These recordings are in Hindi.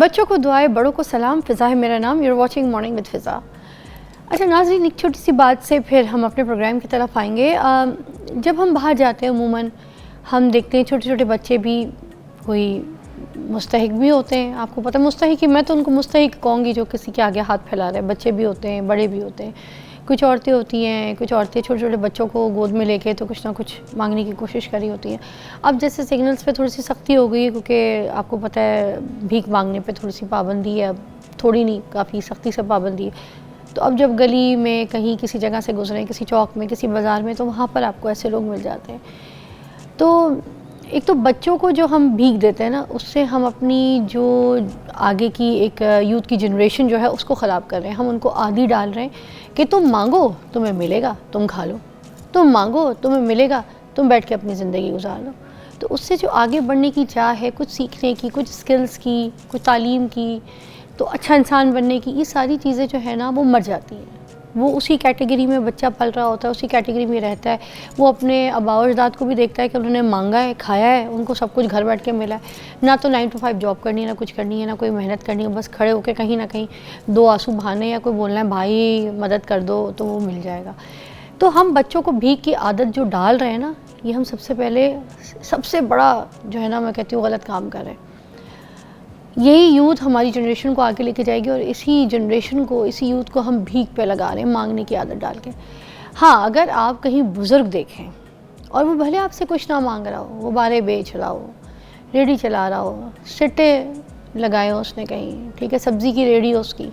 बच्चों को दुआएं, बड़ों को सलाम। फ़िज़ा है मेरा नाम। यूर वॉचिंग मॉर्निंग विद फ़िज़ा। अच्छा नाज़रीन, एक छोटी सी बात से फिर हम अपने प्रोग्राम की तरफ आएंगे। जब हम बाहर जाते हैं अमूमन हम देखते हैं छोटे छोटे बच्चे भी कोई मुस्तहिक भी होते हैं। आपको पता है मुस्तहिक ही, मैं तो उनको मुस्तहिक कहूँगी जो किसी के आगे हाथ फैला रहे हैं। बच्चे भी होते हैं, बड़े भी होते हैं। कुछ औरतें होती हैं, कुछ औरतें छोटे छोटे बच्चों को गोद में लेके तो कुछ ना कुछ मांगने की कोशिश करी होती हैं। अब जैसे सिग्नल्स पे थोड़ी सी सख्ती हो गई है, क्योंकि आपको पता है भीख मांगने पे थोड़ी सी पाबंदी है। अब थोड़ी नहीं, काफ़ी सख्ती से पाबंदी है। तो अब जब गली में कहीं किसी जगह से गुजरें, किसी चौक में, किसी बाज़ार में, तो वहाँ पर आपको ऐसे लोग मिल जाते हैं। तो एक तो बच्चों को जो हम भीख देते हैं ना, उससे हम अपनी जो आगे की एक यूथ की जनरेशन जो है उसको ख़राब कर रहे हैं। हम उनको आदी डाल रहे हैं कि तुम मांगो तुम्हें मिलेगा, तुम खा लो, तुम मांगो तुम्हें मिलेगा, तुम बैठ के अपनी ज़िंदगी गुजार लो। तो उससे जो आगे बढ़ने की चाह है, कुछ सीखने की, कुछ स्किल्स की, कुछ तालीम की, तो अच्छा इंसान बनने की, ये सारी चीज़ें जो है ना वो मर जाती हैं। वो उसी कैटेगरी में बच्चा पल रहा होता है, उसी कैटेगरी में रहता है। वो अपने आबा अजदाद को भी देखता है कि उन्होंने मांगा है, खाया है, उनको सब कुछ घर बैठ के मिला है। ना तो 9 to 5 जॉब करनी है, ना कुछ करनी है, ना कोई मेहनत करनी है। बस खड़े होकर कहीं ना कहीं दो आंसू बहाने या कोई बोलना है भाई मदद कर दो तो वो मिल जाएगा। तो हम बच्चों को भीख की आदत जो डाल रहे हैं ना, ये हम सबसे पहले सबसे बड़ा जो है ना, मैं कहती हूँ गलत काम कर रहे हैं। यही यूथ हमारी जनरेशन को आगे लेके जाएगी और इसी जनरेशन को, इसी यूथ को हम भीख पे लगा रहे हैं, मांगने की आदत डाल के। हाँ, अगर आप कहीं बुज़ुर्ग देखें और वो भले आपसे कुछ ना मांग रहा हो, वो बारे बेच रहा हो, रेडी चला रहा हो, सिट्टे लगाए हो उसने कहीं, ठीक है, सब्ज़ी की रेडी हो उसकी,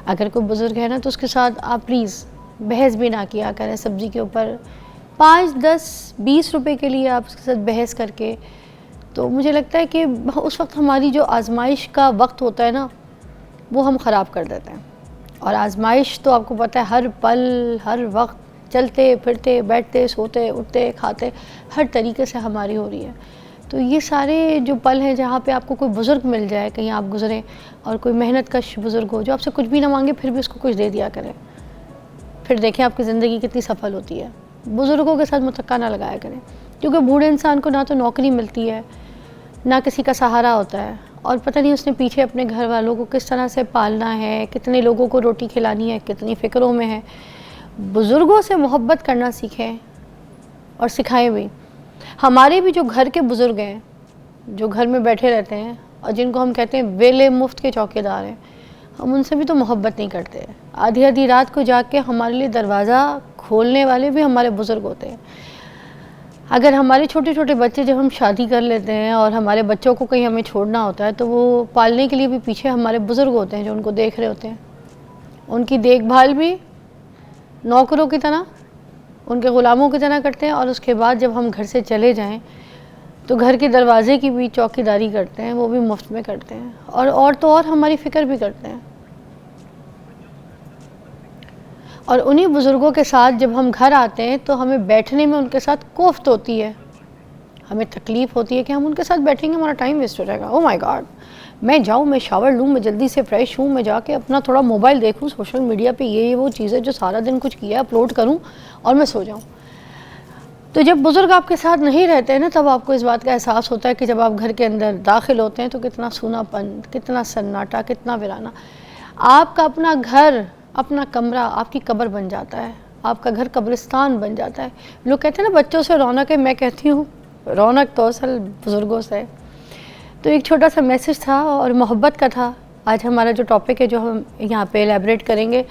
अगर कोई बुज़ुर्ग है ना तो उसके साथ आप प्लीज़ बहस भी ना किया करें सब्ज़ी के ऊपर। 5, 10, 20 रुपए के लिए आप उसके साथ बहस करके, तो मुझे लगता है कि उस वक्त हमारी जो आजमाइश का वक्त होता है ना, वो हम ख़राब कर देते हैं। और आजमाइश तो आपको पता है हर पल हर वक्त, चलते फिरते, बैठते, सोते, उठते, खाते, हर तरीके से हमारी हो रही है। तो ये सारे जो पल हैं जहाँ पे आपको कोई बुज़ुर्ग मिल जाए, कहीं आप गुज़रें और कोई मेहनत कश बुज़ुर्ग हो जो आपसे कुछ भी ना मांगे फिर भी उसको कुछ दे दिया करें, फिर देखें आपकी ज़िंदगी कितनी सफल होती है। बुज़ुर्गों के साथ मुतक्का ना लगाया करें, क्योंकि बूढ़े इंसान को ना तो नौकरी मिलती है, ना किसी का सहारा होता है, और पता नहीं उसने पीछे अपने घर वालों को किस तरह से पालना है, कितने लोगों को रोटी खिलानी है, कितनी फ़िक्रों में है। बुज़ुर्गों से मोहब्बत करना सीखें और सिखाएं भी। हमारे भी जो घर के बुज़ुर्ग हैं, जो घर में बैठे रहते हैं और जिनको हम कहते हैं वेले मुफ्त के चौकीदार हैं, हम उनसे भी तो मोहब्बत नहीं करते। आधी आधी रात को जाग के हमारे लिए दरवाज़ा खोलने वाले भी हमारे बुज़ुर्ग होते हैं। अगर हमारे छोटे छोटे बच्चे, जब हम शादी कर लेते हैं और हमारे बच्चों को कहीं हमें छोड़ना होता है, तो वो पालने के लिए भी पीछे हमारे बुज़ुर्ग होते हैं जो उनको देख रहे होते हैं। उनकी देखभाल भी नौकरों की तरह, उनके ग़ुलामों की तरह करते हैं। और उसके बाद जब हम घर से चले जाएं तो घर के दरवाजे की भी चौकीदारी करते हैं, वो भी मुफ्त में करते हैं। और तो और हमारी फ़िक्र भी करते हैं। और उन्हीं बुज़ुर्गों के साथ जब हम घर आते हैं तो हमें बैठने में उनके साथ कोफ्त होती है, हमें तकलीफ़ होती है कि हम उनके साथ बैठेंगे, हमारा टाइम वेस्ट हो जाएगा। ओह माय गॉड, मैं जाऊँ, मैं शावर लूँ, मैं जल्दी से फ्रेश हूँ, मैं जाके अपना थोड़ा मोबाइल देखूँ, सोशल मीडिया पे ये वो चीज़ें जो सारा दिन कुछ किया अपलोड करूँ और मैं सो जाऊँ। तो जब बुज़ुर्ग आपके साथ नहीं रहते हैं ना, तब आपको इस बात का एहसास होता है कि जब आप घर के अंदर दाखिल होते हैं तो कितना सूनापन, कितना सन्नाटा, कितना वीराना। आपका अपना घर, अपना कमरा आपकी कब्र बन जाता है, आपका घर कब्रिस्तान बन जाता है। लोग कहते हैं ना बच्चों से रौनक है, मैं कहती हूँ रौनक तो असल बुज़ुर्गों से है। तो एक छोटा सा मैसेज था और मोहब्बत का था। आज हमारा जो टॉपिक है जो हम यहाँ पे एलैबोरेट करेंगे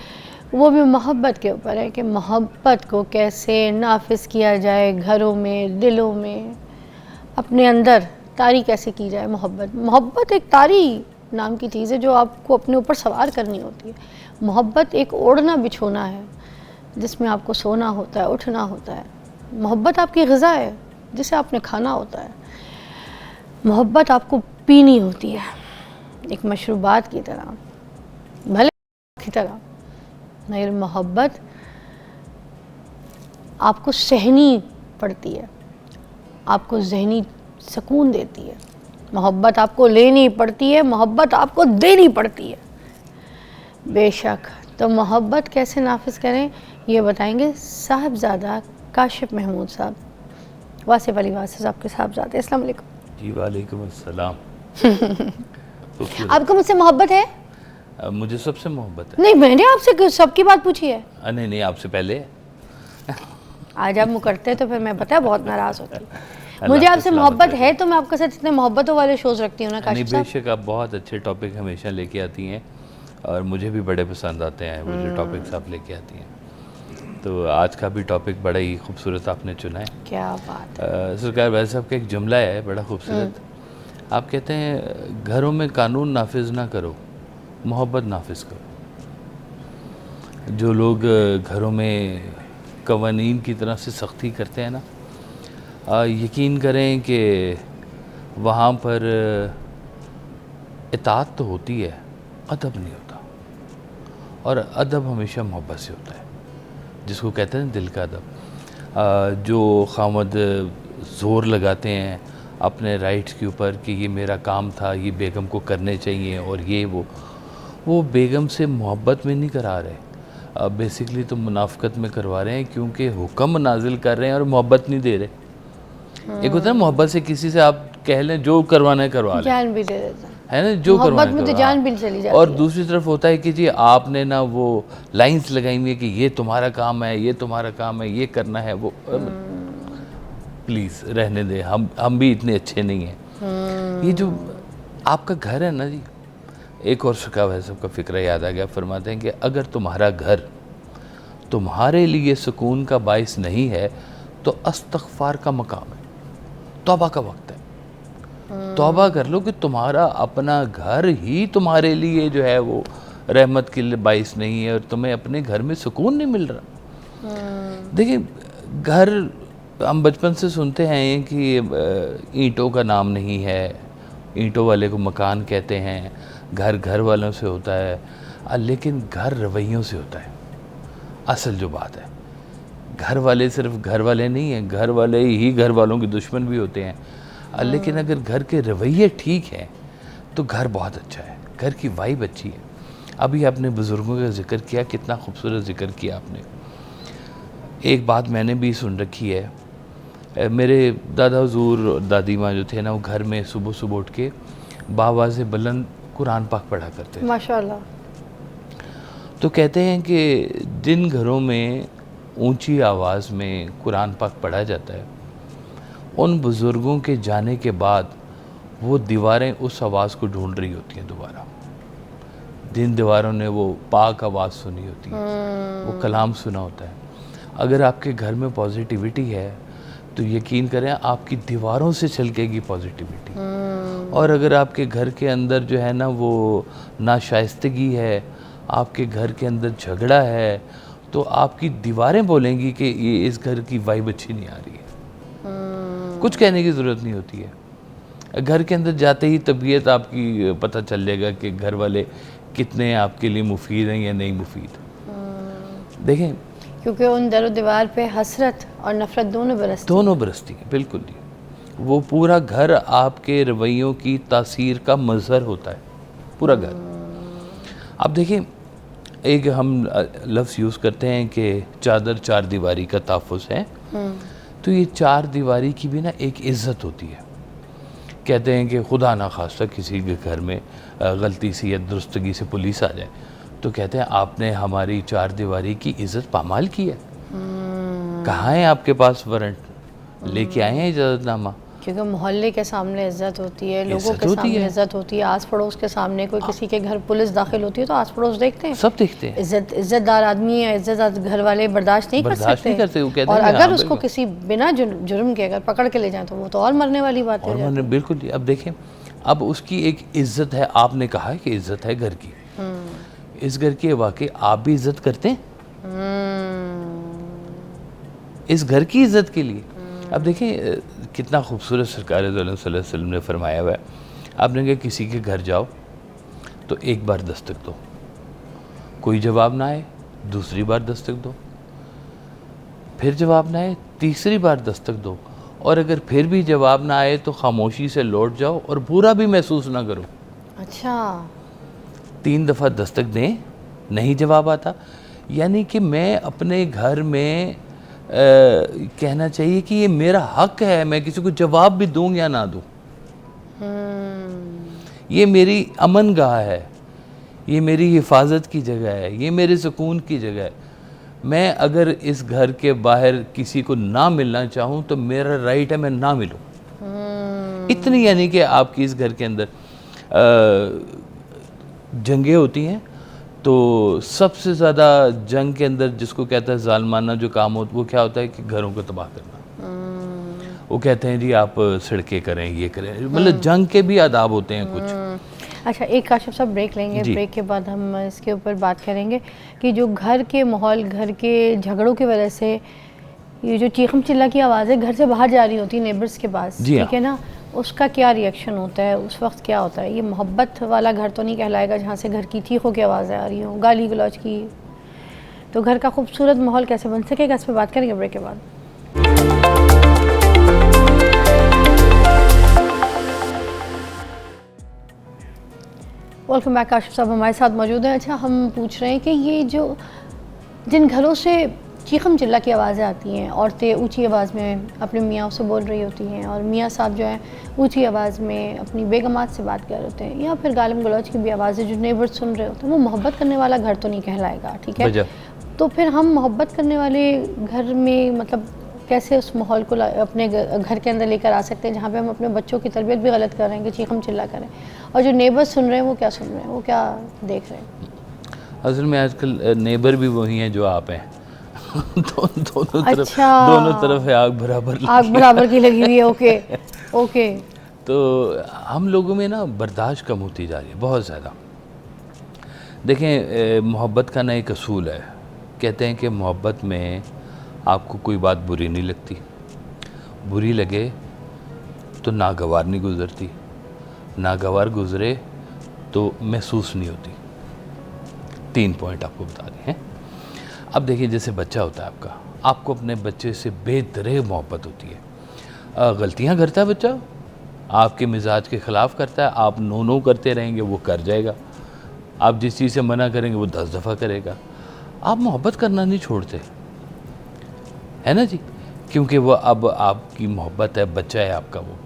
वो भी मोहब्बत के ऊपर है कि मोहब्बत को कैसे नाफिज किया जाए, घरों में, दिलों में, अपने अंदर तारी कैसे की जाए। मोहब्बत एक तारी नाम की चीज़ है जो आपको अपने ऊपर सवार करनी होती है। मोहब्बत एक ओढ़ना बिछोना है जिसमें आपको सोना होता है, उठना होता है। मोहब्बत आपकी ग़िज़ा है जिसे आपने खाना होता है। मोहब्बत आपको पीनी होती है एक मशरूबात की तरह, भले की तरह, मगर मोहब्बत आपको सहनी पड़ती है, आपको ज़हनी सुकून देती है। मोहब्बत आपको लेनी पड़ती है, मोहब्बत आपको देनी पड़ती है। बेशक, तो मोहब्बत कैसे नाफिज करें ये बताएंगे साहबजादा काशिफ महमूद साहब, वासिफ अली वासिफ साहब के साहबजादे। अस्सलाम वालेकुम। जी वालेकुम अस्सलाम। खूबसूरत। आपको मुझसे मोहब्बत है? मुझे सबसे मोहब्बत है। नहीं, मैंने आपसे सबकी बात पूछी है। नहीं नहीं, आपसे पहले। आज आप मुकरते तो फिर मैं पता है बहुत नाराज होती। अल्लाह मुझे आपको आपसे सलामत मोहब्बत रखे। है तो मैं आपके साथ इतने मोहब्बतों वाले शोज रखती हूँ ना नहीं, काशिफ साहब। बेशक आप बहुत अच्छे टॉपिक हमेशा लेके आती हैं और मुझे भी बड़े पसंद आते हैं वो जो टॉपिक्स आप लेके आती हैं। तो आज का भी टॉपिक बड़ा ही खूबसूरत आपने चुना है। क्या बात है। सरकार वैसे साहब का एक जुमला है बड़ा खूबसूरत। आप कहते हैं घरों में कानून नाफिज ना करो, मोहब्बत नाफिज करो। जो लोग घरों में कवानीन की तरह से सख्ती करते हैं ना, यकीन करें कि वहाँ पर इताअत तो होती है, अदब नहीं होता। और अदब हमेशा मोहब्बत से होता है, जिसको कहते हैं दिल का अदब। जो खामद ज़ोर लगाते हैं अपने राइट्स के ऊपर कि ये मेरा काम था, ये बेगम को करने चाहिए और ये वो बेगम से मोहब्बत में नहीं करा रहे, बेसिकली तो मुनाफकत में करवा रहे हैं, क्योंकि हुक्म नाजिल कर रहे हैं और मोहब्बत नहीं दे रहे। एक होता है मोहब्बत से किसी से आप कह लें जो करवाना है करवा लें, जान भी दे देता है ना, जो मोहब्बत करवाना में तो है जान भी चली जाती और है। दूसरी तरफ होता है कि जी आपने ना वो लाइंस लगाई हुई है कि ये तुम्हारा काम है, ये तुम्हारा काम है, ये करना है वो। प्लीज़ रहने दें, हम भी इतने अच्छे नहीं हैं। ये जो आपका घर है ना जी, एक और शिकाव है सबका फ़िक्र याद आ गया। फरमाते हैं कि अगर तुम्हारा घर तुम्हारे लिए सुकून का बाइस नहीं है तो अस्तगफार का मकाम है, तौबा का वक्त है। तौबा कर लो कि तुम्हारा अपना घर ही तुम्हारे लिए जो है वो रहमत के लिए बाइस नहीं है और तुम्हें अपने घर में सुकून नहीं मिल रहा। देखिए, घर हम बचपन से सुनते हैं कि ईंटों का नाम नहीं है, ईंटों वाले को मकान कहते हैं, घर घर वालों से होता है, लेकिन घर रवैयों से होता है। असल जो बात है, घर वाले सिर्फ घर वाले नहीं हैं, घर वाले ही घर वालों के दुश्मन भी होते हैं। लेकिन अगर घर के रवैये ठीक हैं तो घर बहुत अच्छा है, घर की वाइब अच्छी है। अभी आपने बुज़ुर्गों का जिक्र किया, कितना खूबसूरत जिक्र किया आपने। एक बात मैंने भी सुन रखी है, मेरे दादा हुजूर और दादी माँ जो थे ना, वो घर में सुबह सुबह उठ के बावाज़े बुलंद कुरान पाक पढ़ा करते थे माशाल्लाह। तो कहते हैं कि जिन घरों में ऊंची आवाज़ में कुरान पाक पढ़ा जाता है, उन बुज़ुर्गों के जाने के बाद वो दीवारें उस आवाज़ को ढूंढ रही होती हैं दोबारा। जिन दीवारों ने वो पाक आवाज़ सुनी होती है, वो कलाम सुना होता है। अगर आपके घर में पॉजिटिविटी है तो यकीन करें आपकी दीवारों से छलकेगी पॉजिटिविटी। और अगर आपके घर के अंदर जो है ना वो नाशाइस्तगी है, आपके घर के अंदर झगड़ा है, तो आपकी दीवारें बोलेंगी कि ये इस घर की वाइब अच्छी नहीं आ रही है। कुछ कहने की ज़रूरत नहीं होती है, घर के अंदर जाते ही तबीयत आपकी पता चल जाएगा कि घर वाले कितने आपके लिए मुफीद हैं या नहीं मुफीद। देखें, क्योंकि उन दरो दीवार पे हसरत और नफरत दोनों बरसती हैं, बिल्कुल जी। वो पूरा घर आपके रवैयों की तासीर का मज़हर होता है, पूरा घर। अब देखिए, एक हम लफ्ज़ यूज़ करते हैं कि चादर चार दीवारी का तहफ़्फ़ुज़ है, तो ये चार दीवारी की भी ना एक इज़्ज़त होती है। कहते हैं कि खुदा ना खास्ता किसी के घर में गलती से या दुरुस्तगी से पुलिस आ जाए, तो कहते हैं आपने हमारी चार दीवारी की इज़्ज़त पामाल की है। कहाँ है आपके पास वारंट, लेके आए हैं इजाज़तनामा? क्योंकि मोहल्ले के सामने इज्जत होती है, लोगों के सामने इज्जत होती है, आस पड़ोस के सामने कोई किसी के घर पुलिस दाखिल होती है तो आस पड़ोस देखते हैं, सब देखते हैं। इज्जतदार आदमी है, इज्जतदार घर वाले बर्दाश्त नहीं कर सकते। वो कहते और हैं अगर उसको किसी बिना जुर्म के अगर पकड़ के ले जाए तो वो तो और मरने वाली बात है। बिल्कुल जी। अब देखें, अब उसकी एक इज्जत है, आपने कहा है कि इज्जत है घर की, इस घर की वाकई आप भी इज्जत करते हैं इस घर की इज्जत के लिए। अब देखें कितना खूबसूरत सरकार सल्लल्लाहु अलैहि वसल्लम ने फरमाया हुआ है, आपने कहा किसी के घर जाओ तो एक बार दस्तक दो, कोई जवाब ना आए दूसरी बार दस्तक दो, फिर जवाब ना आए तीसरी बार दस्तक दो, और अगर फिर भी जवाब ना आए तो खामोशी से लौट जाओ और बुरा भी महसूस ना करो। अच्छा, 3 दफ़ा दस्तक दें, नहीं जवाब आता, यानी कि मैं अपने घर में कहना चाहिए कि ये मेरा हक है, मैं किसी को जवाब भी दूं या ना दूं। ये मेरी अमन गाह है, ये मेरी हिफाजत की जगह है, ये मेरे सुकून की जगह है। मैं अगर इस घर के बाहर किसी को ना मिलना चाहूँ तो मेरा राइट है मैं ना मिलूँ। इतनी यानी कि आपकी इस घर के अंदर जंगें होती हैं, तो सबसे ज़्यादा जंग के अंदर जिसको कहता है जालमाना जो काम होता है वो क्या होता है कि घरों को तबाह करना। वो कहते हैं जी आप सड़कें करें, ये करें, मतलब जंग के भी आदाब होते हैं कुछ। अच्छा, एक काशिफ साहब ब्रेक लेंगे, ब्रेक के बाद हम इसके ऊपर बात करेंगे कि जो घर के माहौल, घर के झगड़ों की वजह से ये जो चीखम चिल्ला की आवाज़ें घर से बाहर जा रही होती है नेबर्स के पास, ठीक है ना, उसका क्या रिएक्शन होता है उस वक्त, क्या होता है? ये मोहब्बत वाला घर तो नहीं कहलाएगा जहाँ से घर की चीखों की आवाज़ें आ रही हों, गाली गलौज की। तो घर का खूबसूरत माहौल कैसे बन सकेगा, इस पर बात करेंगे ब्रेक के बाद। Welcome back. काशिफ साहब हमारे साथ मौजूद हैं। अच्छा, हम पूछ रहे हैं कि ये जो जिन घरों से चीखम चिल्ला की आवाज़ें आती हैं, औरतें ऊंची आवाज़ में अपने मियाँ से बोल रही होती हैं और मियाँ साहब जो हैं ऊंची आवाज़ में अपनी बेगमात से बात कर रहे होते हैं, या फिर गालिम गलौज की भी आवाज़ें जो नेबर्स सुन रहे होते हैं, वो मोहब्बत करने वाला घर तो नहीं कहलाएगा, ठीक है? तो फिर हम मोहब्बत करने वाले घर में मतलब कैसे उस माहौल को अपने घर के अंदर लेकर आ सकते हैं जहाँ पे हम अपने बच्चों की तरबियत भी गलत कर रहे हैं कि चीखम चिल्ला करें, और जो नेबर्स सुन रहे हैं वो क्या सुन रहे हैं, वो क्या देख रहे हैं? असल में आजकल नेबर भी वही हैं जो आप हैं। दोनों तरफ है आग बराबर की लगी हुई है। Okay okay. तो हम लोगों में ना बर्दाश्त कम होती जा रही है बहुत ज़्यादा। देखें, मोहब्बत का ना एक असूल है, कहते हैं कि मोहब्बत में आपको कोई बात बुरी नहीं लगती, बुरी लगे तो नागवार नहीं गुज़रती, नागवार गुज़रे तो महसूस नहीं होती। 3 पॉइंट आपको बता दें हैं। अब देखिए, जैसे बच्चा होता है आपका, आपको अपने बच्चे से बेदरे मोहब्बत होती है। गलतियां करता है बच्चा, आपके मिजाज के ख़िलाफ़ करता है, आप नो करते रहेंगे वो कर जाएगा, आप जिस चीज़ से मना करेंगे वो 10 दफ़ा करेगा। आप मोहब्बत करना नहीं छोड़ते, है ना जी, क्योंकि वो अब आपकी मोहब्बत है, बच्चा है आपका वो।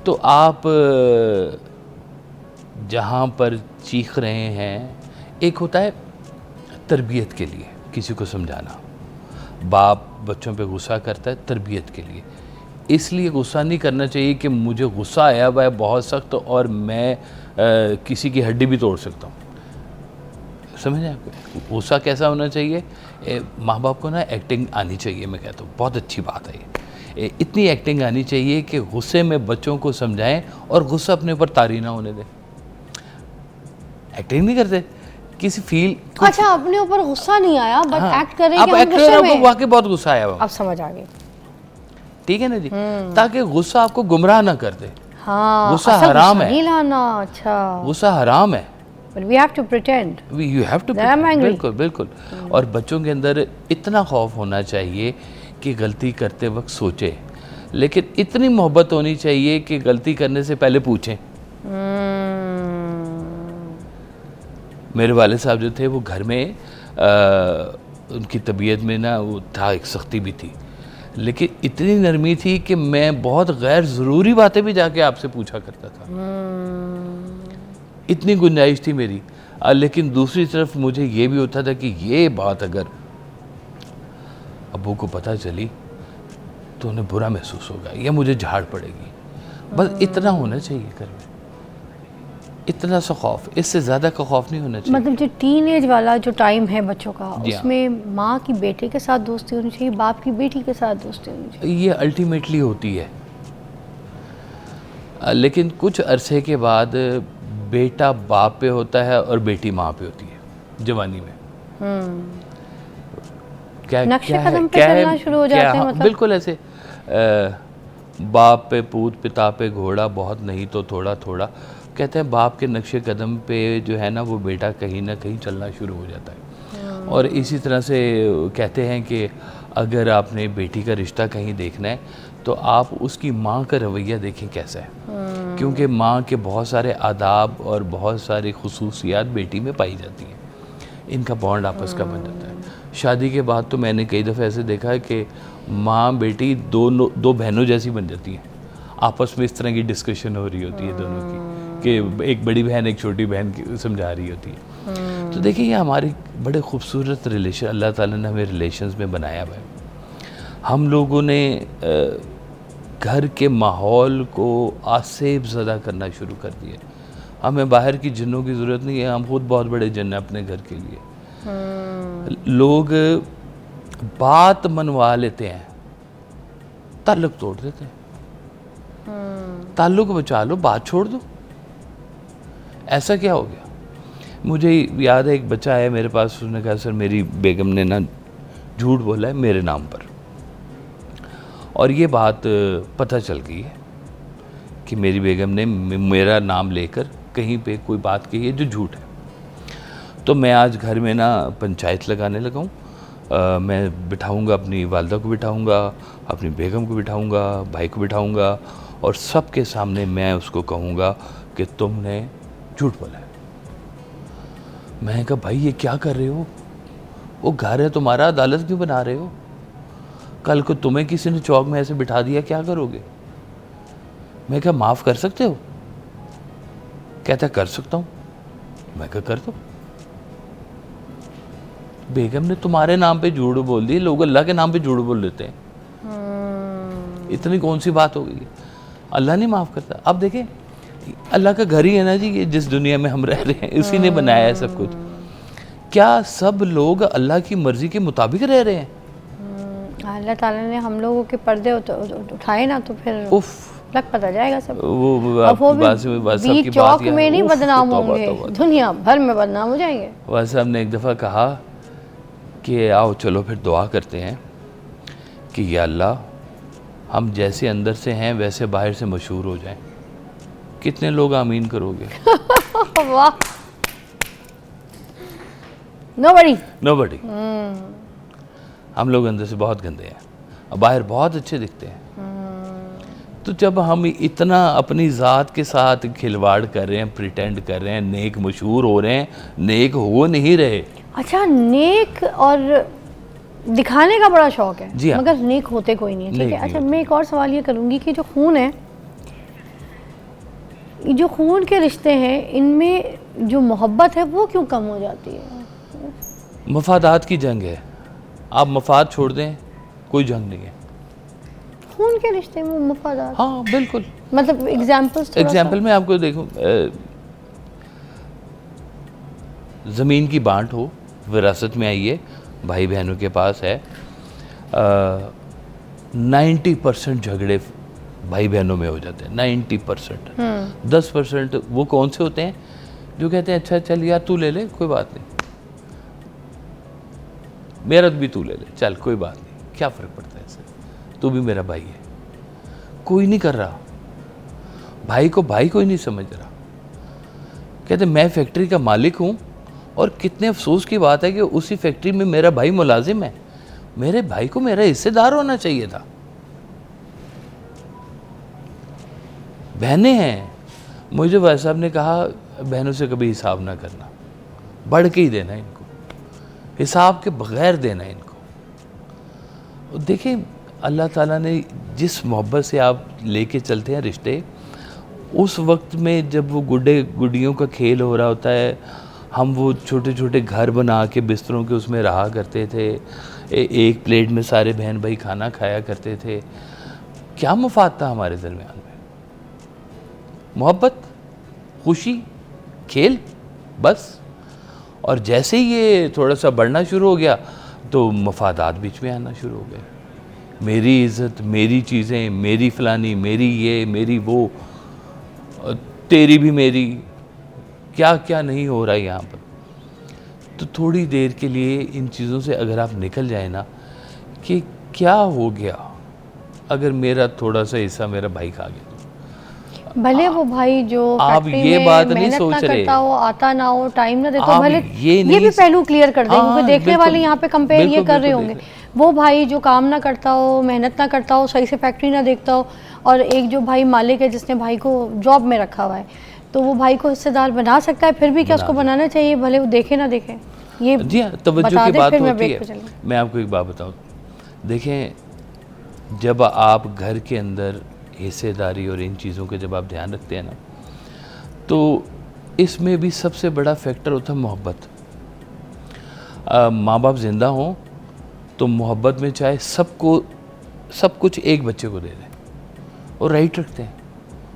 तो आप जहाँ पर चीख रहे हैं, एक होता है तरबियत के लिए किसी को समझाना, बाप बच्चों पे गुस्सा करता है तरबियत के लिए, इसलिए गुस्सा नहीं करना चाहिए कि मुझे गुस्सा आया हुआ है बहुत सख्त और मैं किसी की हड्डी भी तोड़ सकता हूँ। समझें आपको गुस्सा कैसा होना चाहिए? माँ बाप को ना एक्टिंग आनी चाहिए, मैं कहता हूँ बहुत अच्छी बात है ये। इतनी एक्टिंग आनी चाहिए कि गुस्से में बच्चों को समझाएं और गुस्सा अपने ऊपर तारी ना होने दें। एक्टिंग नहीं करते किसी फील। अच्छा, अपने ऊपर गुस्सा नहीं आया बट एक्ट कर रहे हैं कि हम गुस्से में, वाकई बहुत गुस्सा आया हुआ, अब समझ आ गई, ठीक है ना जी, ताकि गुस्सा आपको गुमराह ना कर दे। हाँ, गुस्सा हराम है, नहीं लाना। अच्छा, गुस्सा हराम है, but we have to pretend. You have to pretend. बिल्कुल बिल्कुल। और बच्चों के अंदर इतना खौफ होना चाहिए कि गलती करते वक्त सोचे, लेकिन इतनी मोहब्बत होनी चाहिए कि गलती करने से पहले पूछें। मेरे वाले साहब जो थे वो घर में उनकी तबीयत में ना वो था, एक सख्ती भी थी, लेकिन इतनी नरमी थी कि मैं बहुत गैर ज़रूरी बातें भी जाके आपसे पूछा करता था। इतनी गुंजाइश थी मेरी। लेकिन दूसरी तरफ मुझे ये भी होता था कि ये बात अगर अब्बू को पता चली तो उन्हें बुरा महसूस होगा या मुझे झाड़ पड़ेगी। बस इतना होना चाहिए घर में, इतना सा खौफ, इससे ज़्यादा का खौफ नहीं होना चाहिए। मतलब जो टीनेज वाला जो टाइम है बच्चों का, उसमें माँ की बेटे के साथ दोस्ती होनी चाहिए, बाप की बेटी के साथ दोस्ती होनी चाहिए। ये अल्टीमेटली होती है, लेकिन कुछ अरसे के बाद बेटा बाप पे होता है और बेटी माँ पे होती है जवानी में। क्या नक्शे कदम पे चलना शुरू हो जाते हैं, मतलब बिल्कुल ऐसे बाप पे पूत, पिता पे घोड़ा, बहुत नहीं तो थोड़ा थोड़ा। कहते हैं बाप के नक्शे कदम पे जो है ना वो बेटा कहीं ना कहीं चलना शुरू हो जाता है। और इसी तरह से कहते हैं कि अगर आपने बेटी का रिश्ता कहीं देखना है तो आप उसकी माँ का रवैया देखें कैसा है, क्योंकि माँ के बहुत सारे आदाब और बहुत सारी खुसूसियात बेटी में पाई जाती हैं, इनका बॉन्ड आपस का बन जाता है। शादी के बाद तो मैंने कई दफ़े ऐसे देखा है कि माँ बेटी दो बहनों जैसी बन जाती हैं, आपस में इस तरह की डिस्कशन हो रही होती है दोनों की। कि एक बड़ी बहन एक छोटी बहन की समझा रही होती है। तो देखिए ये हमारी बड़े खूबसूरत रिलेशन अल्लाह ताला ने हमें रिलेशंस में बनाया हुआ है। हम लोगों ने घर के माहौल को आसेब ज़दा करना शुरू कर दिया। हमें बाहर की जिन्नों की ज़रूरत नहीं है, हम खुद बहुत बड़े जिन्न हैं अपने घर के लिए। लोग बात मनवा लेते हैं, ताल्लुक तोड़ देते हैं। ताल्लुक बचा लो, बात छोड़ दो। ऐसा क्या हो गया? मुझे याद है एक बच्चा आया मेरे पास, उसने कहा सर मेरी बेगम ने ना झूठ बोला है मेरे नाम पर, और ये बात पता चल गई है कि मेरी बेगम ने मेरा नाम लेकर कहीं पे कोई बात कही है जो झूठ है। तो मैं आज घर में ना पंचायत लगाने लगा हूँ। मैं बिठाऊंगा, अपनी वालदा को बिठाऊंगा, अपनी बेगम को बिठाऊंगा, भाई को बिठाऊंगा, और सबके सामने मैं उसको कहूँगा कि तुमने झूठ बोला है। मैं कहा भाई ये क्या कर रहे हो? वो घर है तुम्हारा, अदालत क्यों बना रहे हो? कल को तुम्हें किसी ने चौक में ऐसे बिठा दिया, क्या करोगे? मैं कहा माफ़ कर सकते हो? कहता कर सकता हूँ। मैं कहा कर दो। बेगम ने तुम्हारे नाम पे झूठ बोल दी, लोग अल्लाह के नाम पे झूठ बोल देते हैं। इतनी कौन सी बात हो गई? अल्लाह नहीं माफ़ करता। अब देखें अल्लाह का घर ही है ना जी, ये जिस दुनिया में हम रह रहे हैं उसी ने बनाया है सब कुछ। क्या सब लोग अल्लाह की मर्जी के मुताबिक रह रहे हैं? अल्लाह ताला ने हम लोगों के पर्दे उठाए ना, तो फिर लग पता जाएगा सब। वो बीच चौक में नहीं बदनाम होंगे, दुनिया भर में बदनाम हो जाएंगे। वैसे हमने एक दफ़ा कहा कि आओ चलो फिर दुआ करते हैं कि या अल्लाह हम जैसे अंदर से हैं वैसे बाहर से मशहूर हो जाएं। कितने लोग आमीन करोगे? वाह, नोबडी। हम लोग अंदर से बहुत गंदे हैं और बाहर बहुत अच्छे दिखते हैं। तो जब हम इतना अपनी ज़ात के साथ खिलवाड़ कर रहे हैं, प्रिटेंड कर रहे हैं, नेक मशहूर हो रहे हैं, नेक हो नहीं रहे। अच्छा, नेक और दिखाने का बड़ा शौक है जी हाँ। मगर नेक होते कोई नहीं है, ठीक है। अच्छा, मैं एक और सवाल ये करूँगी कि जो खून है, जो खून के रिश्ते हैं, इनमें जो मोहब्बत है वो क्यों कम हो जाती है? मफादात की जंग है। आप मफाद छोड़ दें, कोई जंग नहीं है। खून के रिश्ते में मफादात? हाँ बिल्कुल। मतलब एग्जाम्पल में आपको देखूं, ज़मीन की बांट हो, विरासत में आई है, भाई बहनों के पास है, 90% झगड़े भाई बहनों में हो जाते हैं। 90%। 10% वो कौन से होते हैं जो कहते हैं अच्छा चल यार तू ले ले, कोई बात नहीं, मेरा भी तू ले ले, चल कोई बात नहीं, क्या फ़र्क पड़ता है इससे, तू भी मेरा भाई है। कोई नहीं कर रहा, भाई को भाई कोई नहीं समझ रहा। कहते मैं फैक्ट्री का मालिक हूँ, और कितने अफसोस की बात है कि उसी फैक्ट्री में मेरा भाई मुलाजिम है। मेरे भाई को मेरा हिस्सेदार होना चाहिए था। बहनें हैं, मुझे भाई साहब ने कहा बहनों से कभी हिसाब ना करना, बढ़ के ही देना इनको, हिसाब के बगैर देना इनको। देखिए अल्लाह ताला ने जिस मोहब्बत से आप लेके चलते हैं रिश्ते, उस वक्त में जब वो गुड्डे गुड्डियों का खेल हो रहा होता है, हम वो छोटे छोटे घर बना के बिस्तरों के उसमें रहा करते थे, एक प्लेट में सारे बहन भाई खाना खाया करते थे। क्या मुफाद था हमारे दरमियान में? मोहब्बत, खुशी, खेल, बस। और जैसे ही ये थोड़ा सा बढ़ना शुरू हो गया तो मफादात बीच में आना शुरू हो गए। मेरी इज़्ज़त, मेरी चीज़ें, मेरी फ़लानी, मेरी ये, मेरी वो, तेरी भी मेरी, क्या क्या नहीं हो रहा है यहाँ पर। तो थोड़ी देर के लिए इन चीज़ों से अगर आप निकल जाए ना, कि क्या हो गया अगर मेरा थोड़ा सा हिस्सा मेरा भाई खा गया, भले वो भाई जो आप ये बात नहीं सोच रहे, करता हो, आता ना हो, टाइम ना देता हो, भले ये भी पहलू क्लियर कर दें, क्योंकि देखने वाले यहाँ पे कंपेयर ये कर रहे होंगे। वो भाई जो काम ना करता हो, मेहनत ना करता हो, सही से फैक्ट्री ना देखता हो, और एक जो भाई मालिक है जिसने भाई को जॉब में रखा हुआ है, तो वो भाई को हिस्सेदार बना सकता है। फिर भी क्या उसको बनाना चाहिए, भले वो देखे ना देखे? ये जी हाँ, तवज्जो की बात होती है। मैं आपको एक बात बताऊँ, देखें जब आप घर के अंदर हिस्सेदारी और इन चीज़ों के जब आप ध्यान रखते हैं ना, तो इसमें भी सबसे बड़ा फैक्टर होता है मोहब्बत। माँ बाप ज़िंदा हों तो मोहब्बत में चाहे सबको सब कुछ एक बच्चे को दे दें, और राइट रखते हैं,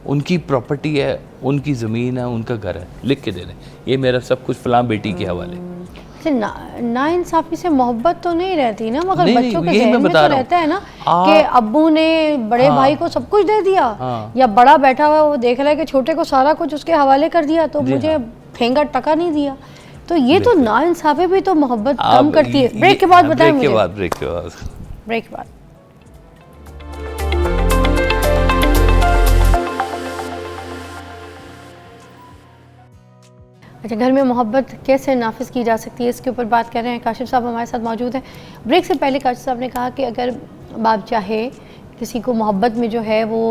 उनकी प्रॉपर्टी है, उनकी ज़मीन है, उनका घर है, लिख के दे दें ये मेरा सब कुछ फलां बेटी के हवाले। ना इंसाफी से मोहब्बत तो नहीं रहती ना, मगर नहीं, बच्चों के यही मैं ज़हन में बता तो रहा हूँ। रहता है ना कि अब्बू ने बड़े भाई को सब कुछ दे दिया, या बड़ा बैठा हुआ वो देख रहा है कि छोटे को सारा कुछ उसके हवाले कर दिया, तो मुझे फेंगा टका नहीं दिया। तो ये तो ना इंसाफी भी तो मोहब्बत कम करती है। ब्रेक के बाद बताएं मुझे। ब्रेक के बाद। अच्छा, घर में मोहब्बत कैसे नाफिज की जा सकती है, इसके ऊपर बात कर रहे हैं। काशिफ साहब हमारे साथ मौजूद हैं। ब्रेक से पहले काशिफ साहब ने कहा कि अगर बाप चाहे किसी को मोहब्बत में जो है वो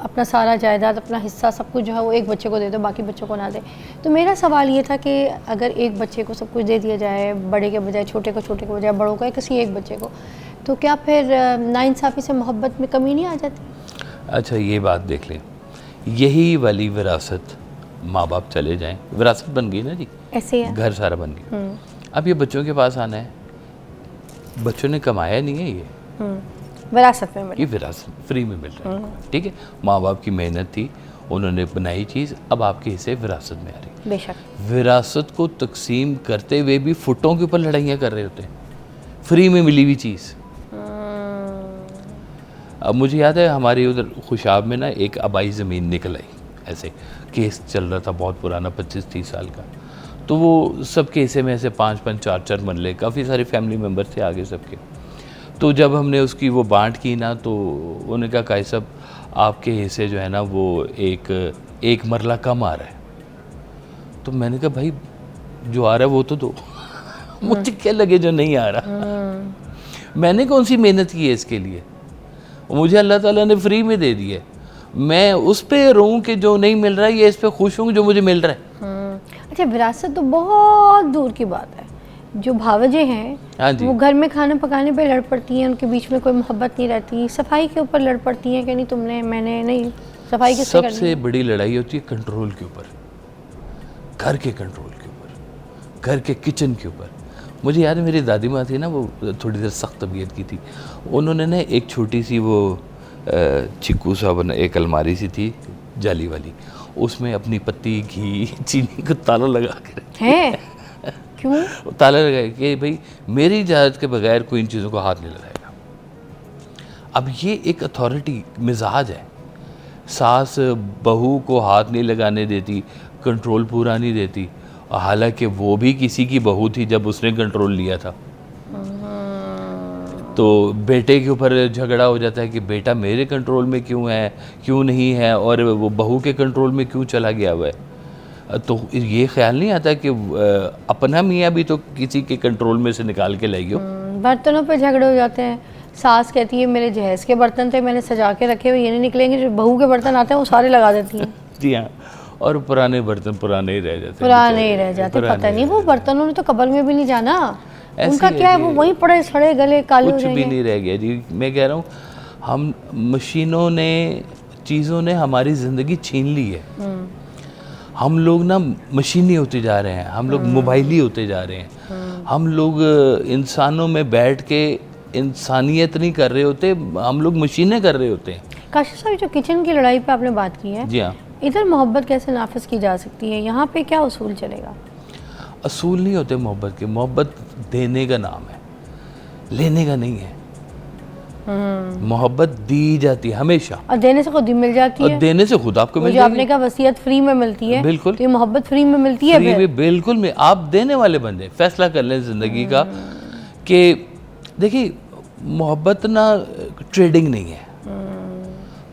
अपना सारा जायदाद, अपना हिस्सा, सब कुछ जो है वो एक बच्चे को दे दो, बाकी बच्चों को ना दे। तो मेरा सवाल ये था कि अगर एक बच्चे को सब कुछ दे दिया जाए, बड़े के बजाय छोटे को, छोटे के बजाय बड़ों को, किसी एक बच्चे को, तो क्या फिर नाइंसाफ़ी से मोहब्बत में कमी नहीं आ जाती? अच्छा, ये बात देख लें, यही वाली विरासत माँ बाप चले जाएं, विरासत बन गई ना जी, ऐसे है, घर सारा बन गया। अब ये बच्चों के पास आना है, बच्चों ने कमाया नहीं है, ये विरासत में मिल, ये विरासत फ्री में मिल रहा है। ठीक है, माँ बाप की मेहनत थी, उन्होंने बनाई चीज़, अब आपके हिस्से विरासत में आ रही है। बेशक विरासत को तकसीम करते हुए भी फुटों के ऊपर लड़ाइयाँ कर रहे होते हैं, फ्री में मिली हुई चीज़। अब मुझे याद है हमारी उधर खुशाब में ना एक आबाई ज़मीन निकल आई, ऐसे केस चल रहा था बहुत पुराना, 25-30 साल का। तो वो सबके हिस्से में ऐसे 5-5, 4-4 मरले, काफ़ी सारे फैमिली मेम्बर थे आगे सबके। तो जब हमने उसकी वो बांट की ना, तो उन्होंने कहा काई साहब आपके हिस्से जो है ना वो एक मरला कम आ रहा है। तो मैंने कहा भाई जो आ रहा है वो तो दो मुझे क्या लगे जो नहीं आ रहा। मैंने कौन सी मेहनत की है इसके लिए, मुझे अल्लाह ताला ने फ्री में दे दिया। मैं उस पे रहूं कि जो नहीं मिल रहा है, ये इस पे खुश हूँ जो मुझे मिल रहा है। अच्छा, विरासत तो बहुत दूर की बात है। जो भावजे हैं, हाँ जी, वो घर में खाना पकाने पे लड़ पड़ती हैं, उनके बीच में कोई मोहब्बत नहीं रहती। सफाई के ऊपर लड़ पड़ती हैं कि नहीं तुमने, मैंने, नहीं सफाई किससे करनी है। सबसे बड़ी लड़ाई होती है कंट्रोल के ऊपर, घर के कंट्रोल के ऊपर, घर के किचन के ऊपर। मुझे याद है मेरी दादी माँ थी ना, वो थोड़ी देर सख्त तबीयत की थी। उन्होंने ना एक छोटी सी वो चिक्कू सा बना, एक अलमारी सी थी जाली वाली, उसमें अपनी पत्ती, घी, चीनी को ताला लगा के है। क्यों ताला लगाया कि भाई मेरी इजाज़त के बगैर कोई इन चीज़ों को हाथ नहीं लगाएगा। अब ये एक अथॉरिटी मिजाज है, सास बहू को हाथ नहीं लगाने देती, कंट्रोल पूरा नहीं देती। हालांकि वो भी किसी की बहू थी जब उसने कंट्रोल लिया था। तो बेटे के ऊपर झगड़ा हो जाता है कि बेटा मेरे कंट्रोल में क्यों है, क्यों नहीं है, और वो बहू के कंट्रोल में क्यों चला गया हुआ है। तो ये ख्याल नहीं आता कि अपना मियाँ भी तो किसी के कंट्रोल में से निकाल के ले गयो। बर्तनों पे झगड़े हो जाते हैं। सास कहती है मेरे जहेज के बर्तन थे, मैंने सजा के रखे हुए, ये नहीं निकलेंगे। जो बहू के बर्तन आते हैं वो सारे लगा देती हैं। जी हाँ, और पुराने बर्तन पुराने ही रह जाते, पुराने ही रह जाते। पता नहीं वो बर्तनों ने तो कब्र में भी नहीं जाना, उनका क्या है, वो वहीं पड़े सड़े गले काले हो जाएंगे। कुछ भी नहीं रह गया जी। मैं कह रहा हूँ हम मशीनों ने, चीज़ों ने हमारी ज़िंदगी छीन ली है। हम लोग ना मशीनी होते जा रहे हैं, हम लोग मोबाइली होते जा रहे हैं। हम लोग इंसानों में बैठ के इंसानियत नहीं कर रहे होते, हम लोग मशीनें कर रहे होते हैं। काशिफ साहब, जो किचन की लड़ाई पे आपने बात की है, जी हाँ, इधर मोहब्बत कैसे नाफिज की जा सकती है, यहाँ पे क्या उसूल चलेगा? असूल नहीं होते मोहब्बत के। मोहब्बत देने का नाम है, लेने का नहीं है। मोहब्बत दी जाती है हमेशा, और देने से खुद ही मिल जाती है। और देने से खुद आपको मिल जो जाएगी। आपने कहा वसीयत फ्री में मिलती है, बिल्कुल, तो ये मोहब्बत फ्री में मिलती है। फ्री में बिल्कुल में। आप देने वाले बंदे फैसला कर लें ज़िंदगी का कि देखिए मोहब्बत ना ट्रेडिंग नहीं है,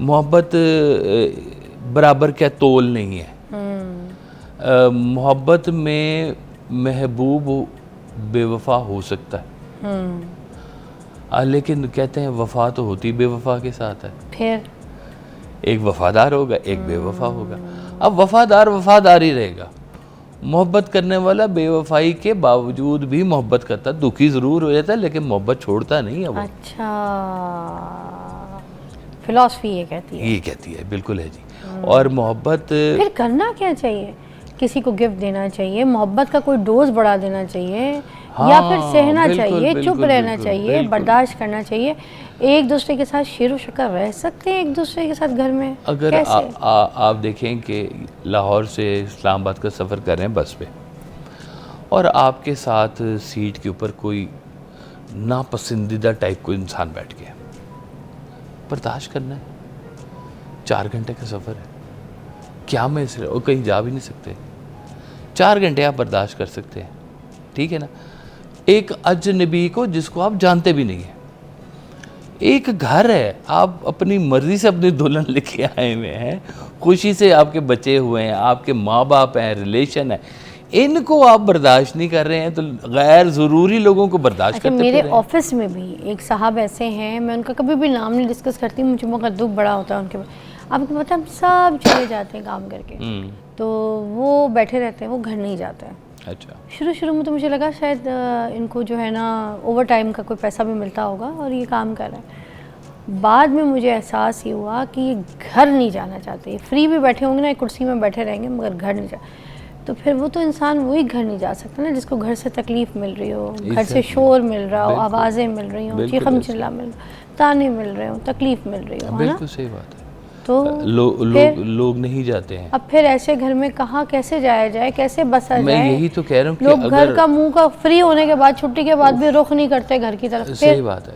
मोहब्बत बराबर का तोल नहीं है। मोहब्बत में महबूब बेवफा हो सकता है, लेकिन कहते हैं वफा तो होती बेवफा के साथ है। फिर एक वफादार होगा, एक बेवफा होगा। अब वफादार वफादार ही रहेगा। मोहब्बत करने वाला बेवफाई के बावजूद भी मोहब्बत करता, दुखी ज़रूर हो जाता है लेकिन मोहब्बत छोड़ता नहीं है वो। अच्छा, फिलॉसफी ये कहती है। ये कहती है, बिल्कुल है जी। और मोहब्बत फिर करना क्या चाहिए? किसी को गिफ्ट देना चाहिए, मोहब्बत का कोई डोज बढ़ा देना चाहिए, या फिर हाँ, सहना बिल्कुल, चाहिए, चुप बिल्कुल, रहना बिल्कुल, चाहिए, बिल्कुल। बर्दाश्त करना चाहिए? एक दूसरे के साथ शेर व शक्कर रह सकते हैं एक दूसरे के साथ घर में? अगर कैसे? आप देखें कि लाहौर से इस्लामाबाद का सफ़र कर रहे हैं बस पे, और आपके साथ सीट के ऊपर कोई नापसंदीदा टाइप कोई इंसान बैठ गया, बर्दाश्त करना है। 4 घंटे का सफ़र है, क्या मैं इस और कहीं जा भी नहीं सकते, 4 घंटे आप बर्दाश्त कर सकते हैं, ठीक है ना। एक अजनबी को जिसको आप जानते भी नहीं हैं, एक घर है, आप अपनी मर्ज़ी से अपनी दुल्हन लेके आए हुए हैं, खुशी से आपके बच्चे हुए हैं, आपके माँ बाप हैं, रिलेशन है, इनको आप बर्दाश्त नहीं कर रहे हैं, तो गैर ज़रूरी लोगों को बर्दाश्त अच्छा, करते मेरे फिर रहे हैं। ऑफिस में भी एक साहब ऐसे हैं, मैं उनका कभी भी नाम नहीं डिस्कस करती, मुझे मगर दुख बड़ा होता है उनके बाद। आपको पता है, हम सब चले जाते हैं काम करके, तो वो बैठे रहते हैं, वो घर नहीं जाते हैं। अच्छा, शुरू में तो मुझे लगा शायद इनको जो है ना ओवर टाइम का कोई पैसा भी मिलता होगा और ये काम कर रहे हैं। बाद में मुझे एहसास ये हुआ कि ये घर नहीं जाना चाहते, फ्री भी बैठे होंगे ना, एक कुर्सी में बैठे रहेंगे मगर घर नहीं जा। तो फिर वो तो इंसान वही घर नहीं जा सकता ना जिसको घर से तकलीफ़ मिल रही हो, घर से शोर मिल रहा हो, आवाज़ें मिल रही हो, चीखम चिल्ला मिल रहा, ताने मिल रहे हो, तकलीफ़ मिल रही हो, है ना? बिल्कुल सही बात है। तो लोग नहीं जाते हैं। अब फिर ऐसे घर में कहाँ कैसे जाया जाए, कैसे बसा मैं जाए? यही तो कह रहा हूँ कि लोग घर अगर का मुंह का फ्री होने के बाद, छुट्टी के बाद भी रुख नहीं करते घर की तरफ। सही बात है।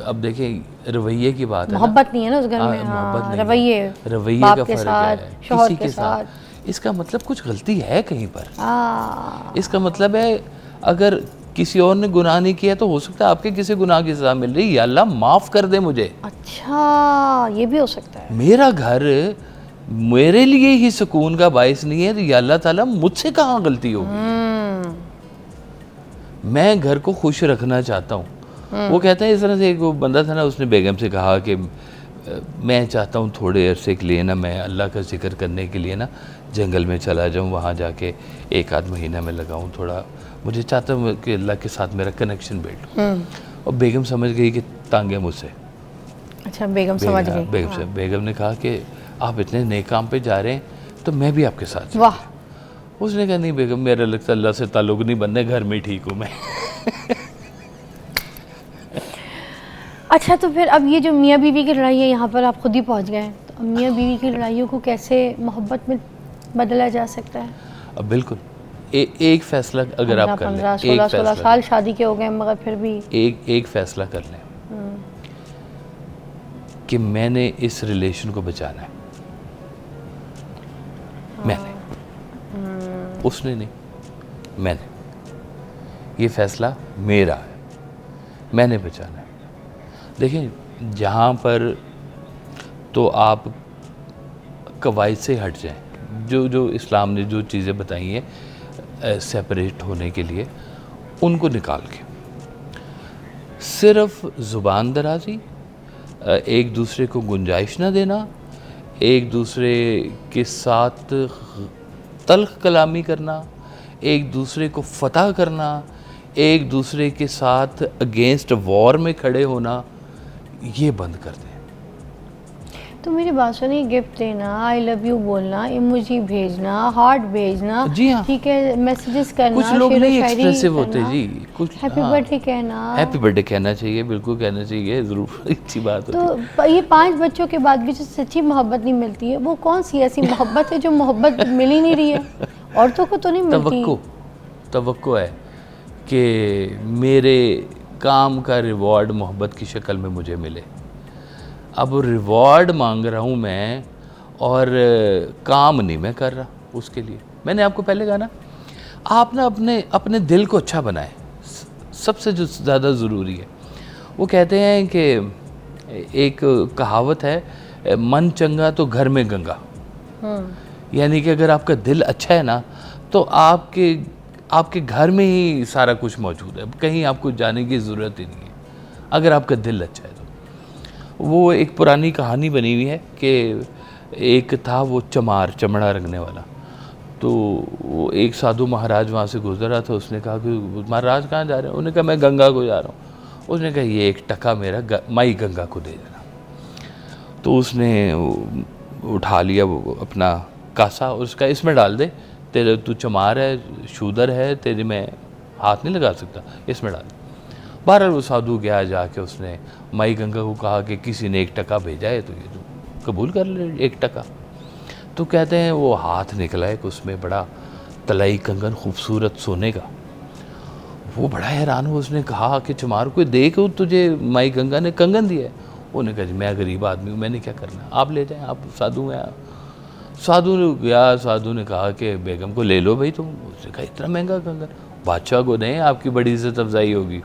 अब देखिए रवैये की बात है, मोहब्बत नहीं है ना उस घर में। मोहब्बत नहीं है। रवैये का बाप के फर्क साथ, है, शौहर किसी के साथ। इसका मतलब कुछ गलती है कहीं पर। इसका मतलब है अगर किसी और ने गुनाह नहीं किया तो हो सकता है आपके किसी गुनाह की सज़ा मिल रही है, या अल्लाह माफ़ कर दे मुझे। अच्छा, ये भी हो सकता है। मेरा घर मेरे लिए ही सुकून का बायस नहीं है, तो या अल्लाह ताला मुझसे कहाँ गलती होगी। मैं घर को खुश रखना चाहता हूँ। वो कहते हैं, इस तरह से एक बंदा था ना, उसने बेगम से कहा कि मैं चाहता हूँ थोड़े अरसे के लिए ना मैं अल्लाह का जिक्र करने के लिए ना जंगल में चला जाऊँ, वहाँ जाके 1-8 महीना में लगाऊँ थोड़ा, मुझे चाहता हूँ कि अल्लाह के साथ मेरा कनेक्शन बिल्ड हो। और बेगम समझ गई कि तांगे मुझसे। अच्छा, बेगम समझ गई। बेगम ने कहा कि आप इतने नए काम पे जा रहे हैं तो मैं भी आपके साथ। वाह। उसने कहा नहीं बेगम, मेरा लगता अल्लाह से ताल्लुक़ नहीं बनने, घर में ठीक हूँ मैं। अच्छा, तो फिर अब ये जो मियाँ बीवी की लड़ाई है, यहाँ पर आप खुद ही पहुँच गए हैं, तो अब मियाँ बीवी की लड़ाइयों को कैसे मोहब्बत में बदला जा सकता है? अब बिल्कुल एक फैसला अगर आप कर लें, 15-16 साल शादी के हो गए मगर फिर भी एक फैसला कर लें कि मैंने इस रिलेशन को बचाना है, मैंने, उसने नहीं, मैंने, ये फैसला मेरा है, मैंने बचाना है। देखिए, जहाँ पर तो आप कवायद से हट जाएं, जो इस्लाम ने जो चीज़ें बताई हैं सेपरेट होने के लिए, उनको निकाल के सिर्फ ज़ुबान दराज़ी, एक दूसरे को गुंजाइश ना देना, एक दूसरे के साथ तल्ख कलामी करना, एक दूसरे को फतह करना, एक दूसरे के साथ अगेंस्ट वॉर में खड़े होना, ये बंद कर दें। तो मेरी बात सुनिए, गिफ्ट देना, आई लव यू बोलना, इमोजी भेजना, हार्ट भेजना, जी हाँ, ठीक है, मैसेजेस करना, कुछ लोग नहीं एक्सप्रेसिव होते जी, कुछ हैप्पी बर्थडे कहना, हैप्पी बर्थडे कहना चाहिए, बिल्कुल कहना चाहिए, ज़रूर अच्छी बात होती है। तो ये 5 बच्चों के बाद भी जो सच्ची मोहब्बत नहीं मिलती है, वो कौन सी ऐसी मोहब्बत है जो मोहब्बत मिल ही नहीं रही है? औरतों को तो नहीं मिलती। तवक्को है कि मेरे काम का रिवॉर्ड मोहब्बत की शक्ल में मुझे मिले। अब रिवॉर्ड मांग रहा हूँ मैं और काम नहीं मैं कर रहा उसके लिए। मैंने आपको पहले कहा ना, आप ना अपने दिल को अच्छा बनाएं, सबसे जो ज़्यादा ज़रूरी है। वो कहते हैं कि एक कहावत है, मन चंगा तो घर में गंगा। यानी कि अगर आपका दिल अच्छा है ना, तो आपके घर में ही सारा कुछ मौजूद है, कहीं आपको जाने की ज़रूरत ही नहीं है, अगर आपका दिल अच्छा है तो। वो एक पुरानी कहानी बनी हुई है कि एक था वो चमड़ा रंगने वाला, तो वो एक साधु महाराज वहाँ से गुजर रहा था। उसने कहा कि महाराज कहाँ जा रहे हैं? उन्होंने कहा मैं गंगा को जा रहा हूँ। उसने कहा ये 1 टका मेरा माई गंगा को दे देना। तो उसने उठा लिया वो अपना कासा, उसका इसमें डाल दे, तेरे तू चमार है, शूदर है, तेरे में हाथ नहीं लगा सकता, इसमें डाल। बहरहाल वो साधु गया, जाके उसने माई गंगा को कहा कि किसी ने 1 टका भेजा है तो ये तो कबूल कर ले 1 टका। तो कहते हैं वो हाथ निकला है कि उसमें बड़ा तलाई कंगन खूबसूरत सोने का। वो बड़ा हैरान हुआ, उसने कहा कि चमार कोई देख तुझे माई गंगा ने कंगन दिया है। उन्होंने कहा जी मैं गरीब आदमी हूँ, मैंने क्या करना, आप ले जाएं, आप साधु हैं। साधु ने गया, साधु ने कहा कि बेगम को ले लो भाई तुम। उसने कहा इतना महंगा कंगन, बादशाह को नहीं, आपकी बड़ी इज्जत अफजाई होगी।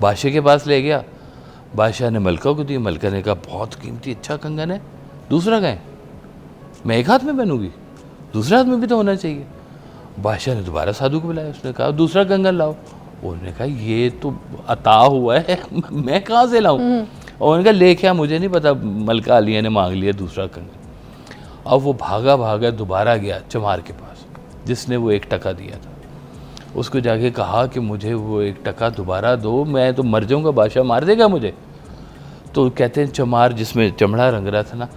बादशाह के पास ले गया, बादशाह ने मलका को दी, मलका ने कहा बहुत कीमती अच्छा कंगन है, दूसरा कहें मैं एक हाथ में पहनूंगी, दूसरे हाथ में भी तो होना चाहिए। बादशाह ने दोबारा साधु को बुलाया, उसने कहा दूसरा कंगन लाओ। उन्होंने कहा ये तो अता हुआ है मैं कहाँ से लाऊं। और उन्होंने कहा ले क्या, मुझे नहीं पता, मलका अलिया ने मांग लिया दूसरा कंगन। अब वो भागा भागा दोबारा गया चमार के पास जिसने वो 1 टका दिया था, उसको जाके कहा कि मुझे वो 1 टका दोबारा दो, मैं तो मर जाऊंगा, बादशाह मार देगा मुझे। तो कहते हैं चमार जिसमें चमड़ा रंग रहा था ना,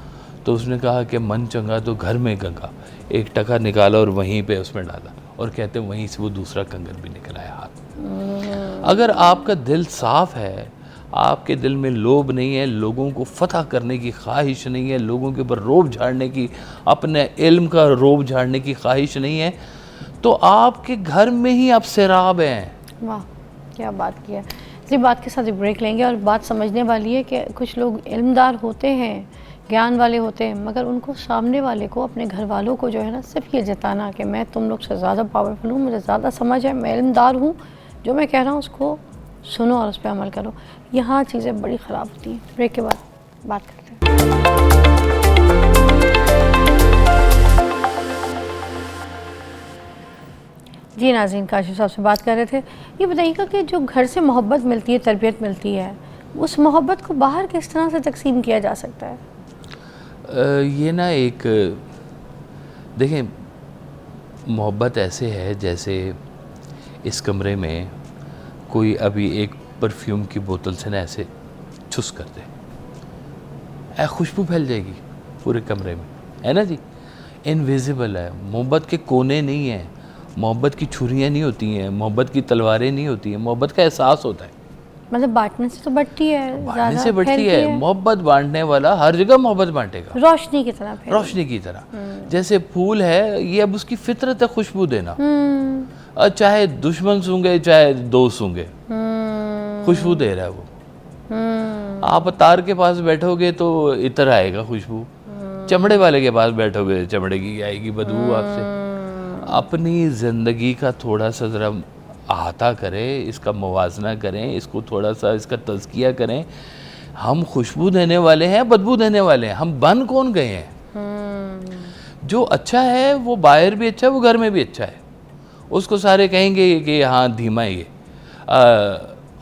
तो उसने कहा कि मन चंगा तो घर में गंगा, 1 टका निकाला और वहीं पे उसमें डाला, और कहते हैं वहीं से वो दूसरा कंगन भी निकल आया हाथ। अगर आपका दिल साफ है, आपके दिल में लोभ नहीं है, लोगों को फतह करने की ख्वाहिश नहीं है, लोगों के ऊपर रोब झाड़ने की, अपने इल्म का रोब झाड़ने की ख्वाहिश नहीं है, तो आपके घर में ही आप सैराब हैं। वाह क्या बात की है। इसी बात के साथ एक ब्रेक लेंगे, और बात समझने वाली है कि कुछ लोग इल्मदार होते हैं, ज्ञान वाले होते हैं, मगर उनको सामने वाले को, अपने घर वालों को जो है ना, सिर्फ ये जताना कि मैं तुम लोग से ज़्यादा पावरफुल हूँ, मुझे ज़्यादा समझ है, मैं इल्मदार हूँ, जो मैं कह रहा हूँ उसको सुनो और उस पर अमल करो, यहाँ चीज़ें बड़ी ख़राब होती हैं। ब्रेक के बाद बात करते हैं। जी नाज़रीन, काशिफ साहब से बात कर रहे थे। ये बताइएगा कि जो घर से मोहब्बत मिलती है, तरबियत मिलती है, उस मोहब्बत को बाहर किस तरह से तकसीम किया जा सकता है? ये ना एक देखें, मोहब्बत ऐसे है जैसे इस कमरे में कोई अभी एक परफ्यूम की बोतल से ना ऐसे छुस कर दे, खुशबू फैल जाएगी पूरे कमरे में, है ना जी। इनविजिबल है, मोहब्बत के कोने नहीं है, मोहब्बत की छुरियाँ नहीं होती हैं, मोहब्बत की तलवारें नहीं होती हैं, मोहब्बत का एहसास होता है। मतलब बांटने से तो बढ़ती है, बांटने से बढ़ती है। मोहब्बत बांटने वाला हर जगह मोहब्बत बांटेगा, रोशनी की तरह फैल। रोशनी की तरह। जैसे फूल है, ये अब उसकी फितरत है खुशबू देना, और चाहे दुश्मन सूंघे चाहे दोस्त सूंघे, खुशबू दे रहा है वो। आप तार के पास बैठोगे तो इतर आएगा खुशबू, चमड़े वाले के पास बैठोगे चमड़े की आएगी बदबू आपसे। अपनी ज़िंदगी का थोड़ा सा ज़रा अहाता करें, इसका मुवाजना करें, इसको थोड़ा सा इसका तज़किया करें। हम खुशबू देने वाले हैं, बदबू देने वाले हैं, हम बन कौन गए हैं? जो अच्छा है वो बाहर भी अच्छा है, वो घर में भी अच्छा है, उसको सारे कहेंगे कि हाँ धीमा ही है,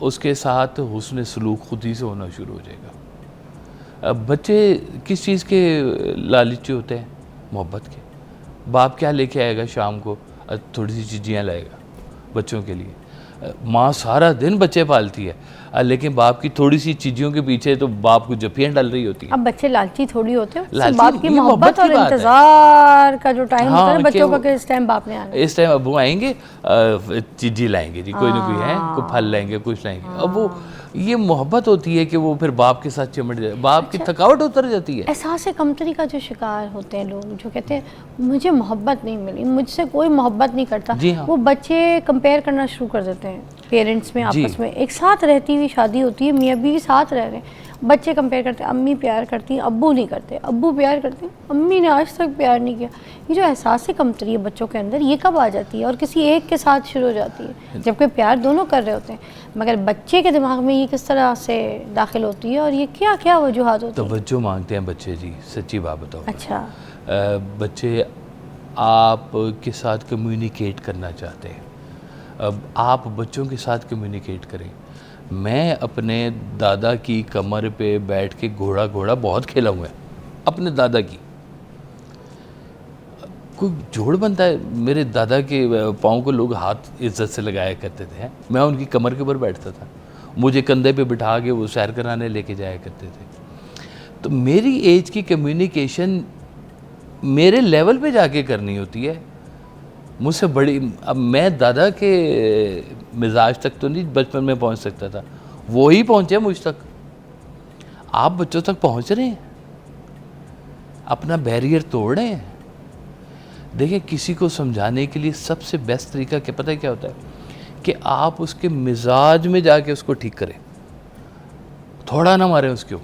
उसके साथ हुस्न सलूक खुद ही से होना शुरू हो जाएगा। बच्चे किस चीज़ के लालची होते हैं? मोहब्बत के। बाप क्या लेके आएगा शाम को? थोड़ी सी चीज़ियाँ लाएगा बच्चों के लिए। माँ सारा दिन बच्चे पालती है, लेकिन बाप की थोड़ी सी चीज़ों के पीछे तो बाप को जफियाँ डाल रही होती है। अब बच्चे लालची थोड़ी होते हैं, लालची, बाप की ये मोहब्बत और की बात है। इंतजार का जो टाइम होता है हाँ, बच्चों का, कि कि इस टाइम बाप ने आना है। इस टाइम अबू आएंगे, चीज़ी लाएंगे जी, कोई ना कोई है, कोई फल लाएंगे, कुछ लाएंगे। अब वो ये मोहब्बत होती है कि वो फिर बाप के साथ चिमट जाए, बाप की थकावट उतर जाती है। एहसास कमतरी का जो शिकार होते हैं लोग, जो कहते हैं मुझे मोहब्बत नहीं मिली, मुझसे कोई मोहब्बत नहीं करता, जी हाँ। वो बच्चे कंपेयर करना शुरू कर देते हैं पेरेंट्स में आपस में। एक साथ रहती हुई शादी होती है, मियाँ बीवी साथ रह रहे हैं, बच्चे कंपेयर करते हैं, अम्मी प्यार करती हैं, अब्बू नहीं करते, अब्बू प्यार करते हैं, अम्मी ने आज तक प्यार नहीं किया। ये जो एहसास कमतरी है बच्चों के अंदर, ये कब आ जाती है और किसी एक के साथ शुरू हो जाती है? जबकि प्यार दोनों कर रहे होते हैं, मगर बच्चे के दिमाग में ये किस तरह से दाखिल होती है और ये क्या क्या वजूहात होती है? तवज्जो मांगते हैं बच्चे जी, सच्ची बात बताओ। अच्छा, बच्चे आपके साथ कम्युनिकेट करना चाहते हैं। अब आप बच्चों के साथ कम्युनिकेट करें। मैं अपने दादा की कमर पे बैठ के घोड़ा घोड़ा बहुत खेला हुआ है, अपने दादा की। कोई जोड़ बनता है, मेरे दादा के पाँव को लोग हाथ इज्जत से लगाया करते थे, मैं उनकी कमर के ऊपर बैठता था, मुझे कंधे पे बिठा के वो सैर कराने लेके जाया करते थे। तो मेरी एज की कम्युनिकेशन मेरे लेवल पे जाके करनी होती है। मुझसे बड़ी, अब मैं दादा के मिजाज तक तो नहीं बचपन में पहुंच सकता था, वो ही पहुंचे मुझ तक। आप बच्चों तक पहुंच रहे हैं, अपना बैरियर तोड़ रहे हैं। देखिए, किसी को समझाने के लिए सबसे बेस्ट तरीका क्या पता है क्या होता है? कि आप उसके मिजाज में जाके उसको ठीक करें, थोड़ा ना मारें उसको।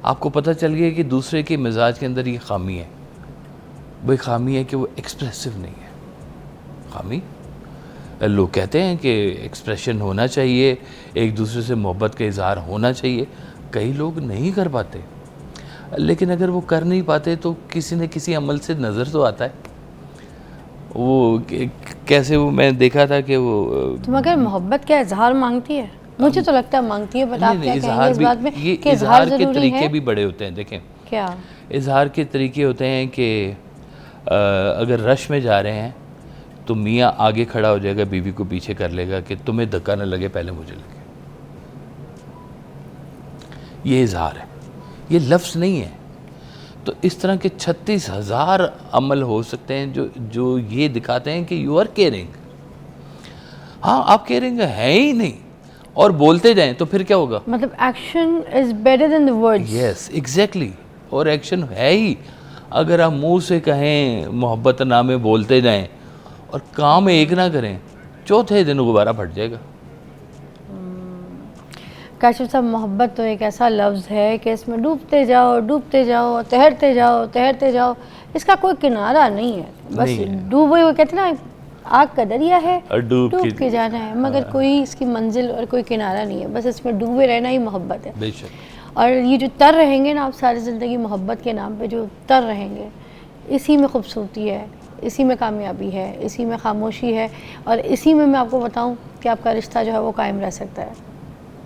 आपको पता चल गया कि दूसरे के मिजाज के अंदर ये खामी है, वही खामी है कि वो एक्सप्रेसिव नहीं है। खामी, लोग कहते हैं कि एक्सप्रेशन होना चाहिए, एक दूसरे से मोहब्बत का इजहार होना चाहिए, कई लोग नहीं कर पाते। लेकिन अगर वो कर नहीं पाते तो किसी न किसी अमल से नज़र तो आता है। वो कैसे, वो मैं देखा था कि वो तो मगर मोहब्बत का इजहार मांगती है, मुझे तो लगता है मांगती है, बट आप क्या कहेंगे इस बात में कि इजहार के तरीके भी बड़े होते हैं। देखें, क्या इजहार के तरीके होते हैं कि अगर रश में जा रहे हैं तो मियाँ आगे खड़ा हो जाएगा, बीवी को पीछे कर लेगा कि तुम्हें धक्का न लगे, पहले मुझे लगे। ये इजहार है, ये लफ्ज़ नहीं है। तो इस तरह के 36,000 अमल हो सकते हैं जो ये दिखाते हैं कि यू आर केयरिंग। हाँ, आप केयरिंग है ही नहीं और बोलते जाएं तो फिर क्या होगा? मतलब action is better than the words. Yes, exactly. और एक्शन है ही। अगर आप मुंह से कहें मोहब्बत नामे बोलते जाएं और काम एक ना करें, चौथे दिन गुब्बारा फट जाएगा। काशिफ साहब, मोहब्बत तो एक ऐसा लफ्ज़ है कि इसमें डूबते जाओ, तैरते जाओ, इसका कोई किनारा नहीं है। बस डूबे हुए, कहते हैं ना, आग का दरिया है, डूब के जाना है, मगर कोई इसकी मंजिल और कोई किनारा नहीं है। बस इसमें डूबे रहना ही मोहब्बत है। बेशक। और ये जो तर रहेंगे ना आप सारी ज़िंदगी मोहब्बत के नाम पे जो तर रहेंगे, इसी में खूबसूरती है, इसी में कामयाबी है, इसी में खामोशी है, और इसी में मैं आपको बताऊं कि आपका रिश्ता जो है वो कायम रह सकता है।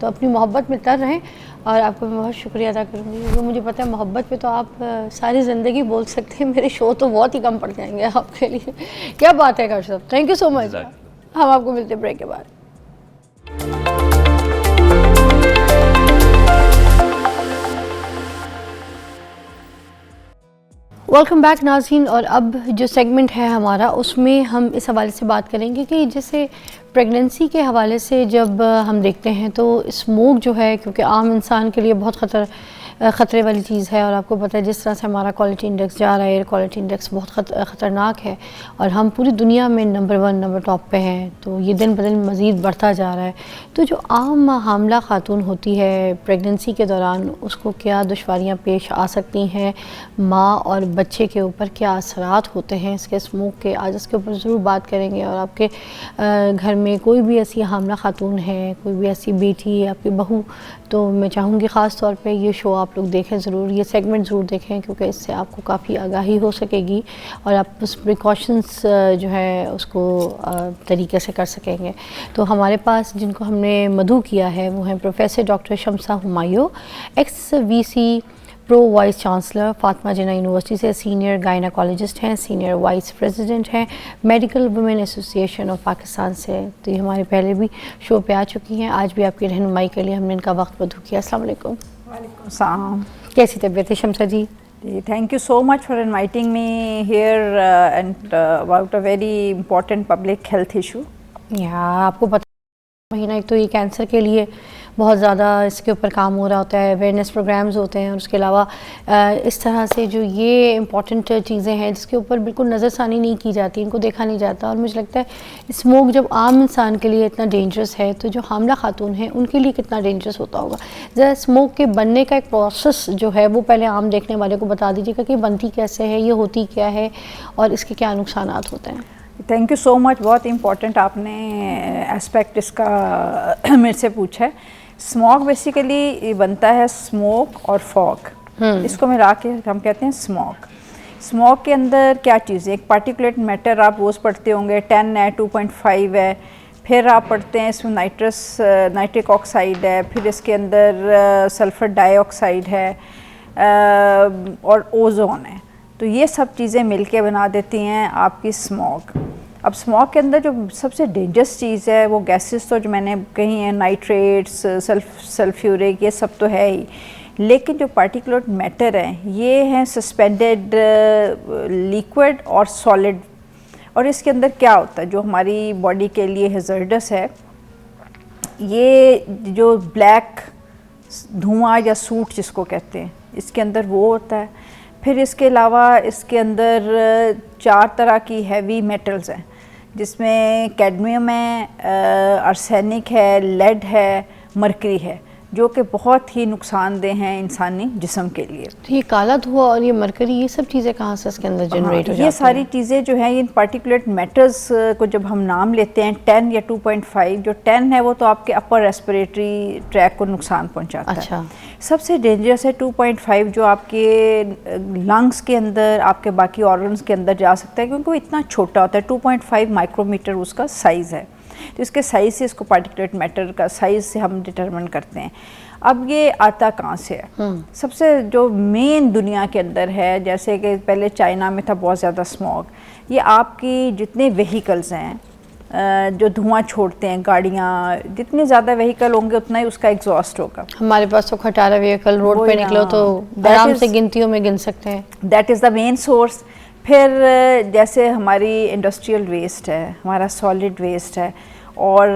तो अपनी मोहब्बत में तर रहें। और आपको मैं बहुत शुक्रिया अदा करूँगी, क्योंकि मुझे पता है मोहब्बत पे तो आप सारी ज़िंदगी बोल सकते हैं। मेरे शो तो बहुत ही कम पड़ जाएंगे आपके लिए। क्या बात है काशिफ साहब, थैंक यू सो मच। हम आपको मिलते हैं ब्रेक के बाद। वेलकम बैक नाज़रीन। और अब जो सेगमेंट है हमारा, उसमें हम इस हवाले से बात करेंगे कि जैसे प्रेगनेंसी के हवाले से जब हम देखते हैं तो स्मोक जो है, क्योंकि आम इंसान के लिए बहुत ख़तरे वाली चीज़ है। और आपको पता है जिस तरह से हमारा क्वालिटी इंडेक्स जा रहा है, एयर क्वालिटी इंडेक्स बहुत ख़तरनाक है और हम पूरी दुनिया में नंबर 1 नंबर टॉप पे हैं। तो ये दिन ब दिन मज़ीद बढ़ता जा रहा है। तो जो आम हामला खातून होती है प्रेगनेंसी के दौरान, उसको क्या दुश्वारियाँ पेश आ सकती हैं, माँ और बच्चे के ऊपर क्या असरात होते हैं इसके स्मोक के, आज इसके ऊपर ज़रूर बात करेंगे। और आपके घर में कोई भी ऐसी हामला खातून है, कोई भी ऐसी बेटी, आपकी बहू, तो मैं चाहूँगी ख़ास तौर पे ये शो आप लोग देखें ज़रूर, ये सेगमेंट ज़रूर देखें, क्योंकि इससे आपको काफ़ी आगाही हो सकेगी और आप उस प्रिकॉशंस जो है उसको तरीके से कर सकेंगे। तो हमारे पास जिनको हमने मदऊ किया है वो हैं professor doctor Shamsa Humayun, ex VC pro vice chancellor, Fatima Jinnah University से सीनियर गायनाकोलॉजिस्ट हैं, सीनियर वाइस प्रेसिडेंट हैं Medical Women Association of Pakistan से। तो ये हमारे पहले भी शो पे आ चुकी हैं, आज भी आपकी रहनुमाई के लिए हमने इनका वक्त मदऊ किया। अस्सलाम वालेकुम। वालेकुम सलाम। कैसी तबीयत है शम्सा जी? Thank you so much for inviting me here and about a very important public health issue. आपको पता महीना एक तो ये कैंसर के लिए बहुत ज़्यादा इसके ऊपर काम हो रहा होता है, अवेयरनेस प्रोग्राम्स होते हैं, और उसके अलावा इस तरह से जो ये इम्पॉर्टेंट चीज़ें हैं जिसके ऊपर बिल्कुल नज़रसानी नहीं की जाती, इनको देखा नहीं जाता। और मुझे लगता है स्मोक जब आम इंसान के लिए इतना डेंजरस है, तो जो हामला खातून हैं उनके लिए कितना डेंजरस होता होगा। ज़रा स्मोक के बनने का एक प्रोसेस जो है वो पहले आम देखने वाले को बता दीजिएगा कि बनती कैसे है, ये होती क्या है और इसके क्या नुकसान होते हैं। थैंक यू सो मच, बहुत इम्पॉर्टेंट आपने एस्पेक्ट इसका मेरे से पूछा है। स्मोक बेसिकली बनता है स्मोक और फॉग, इसको मिला के हम कहते हैं स्मोक। स्मोक के अंदर क्या चीज़ें, एक पार्टिकुलेट मैटर आप रोज़ पढ़ते होंगे, 10 है, 2.5 है, फिर आप पढ़ते हैं इसमें नाइट्रिक ऑक्साइड है, फिर इसके अंदर सल्फ़र डाइऑक्साइड है और ओजोन है। तो ये सब चीज़ें मिलके बना देती हैं आपकी स्मोक। अब स्मोक के अंदर जो सबसे डेंजरस चीज़ है वो गैसेस, तो जो मैंने कही हैं, नाइट्रेट्स, सल्फ्यूरिक, ये सब तो है ही, लेकिन जो पार्टिकुलेट मैटर हैं ये हैं सस्पेंडेड लिक्विड और सॉलिड। और इसके अंदर क्या होता है जो हमारी बॉडी के लिए हैज़र्डस है, ये जो ब्लैक धुआं या सूट जिसको कहते हैं, इसके अंदर वो होता है। फिर इसके अलावा इसके अंदर 4 तरह की हैवी मेटल्स हैं, जिसमें कैडमियम है, आर्सेनिक है, लेड है, मरकरी है, जो कि बहुत ही नुकसानदेह हैं इंसानी जिस्म के लिए। तो ये काला धुआं और ये मरकरी, ये सब चीज़ें कहाँ से इसके अंदर जनरेट हो जाती हैं? ये सारी चीज़ें जो हैं, इन पार्टिकुलेट मैटर्स को जब हम नाम लेते हैं 10 या 2.5, जो 10 है वो तो आपके अपर रेस्पिरेटरी ट्रैक को नुकसान पहुंचाता है। सबसे डेंजरस है 2.5, जो आपके लंग्स के अंदर, आपके बाकी ऑर्गन्स के अंदर जा सकता है, क्योंकि वो इतना छोटा होता है। 2.5 माइक्रोमीटर उसका साइज़ है। तो इसके साइज़ से, इसको पार्टिकुलेट मैटर का साइज़ से हम डिटरमिन करते हैं। अब ये आता कहाँ से है? सबसे जो मेन दुनिया के अंदर है, जैसे कि पहले चाइना में था बहुत ज़्यादा स्मॉग, ये आपकी जितने व्हीकल्स हैं जो धुआं छोड़ते हैं, गाड़ियाँ, जितने ज़्यादा व्हीकल होंगे उतना ही उसका एग्जॉस्ट होगा। हमारे पास तो खटारा व्हीकल रोड पे निकलो तो आराम से गिनतियों में गिन सकते हैं। That is the main source. फिर जैसे हमारी इंडस्ट्रियल वेस्ट है, हमारा सॉलिड वेस्ट है, और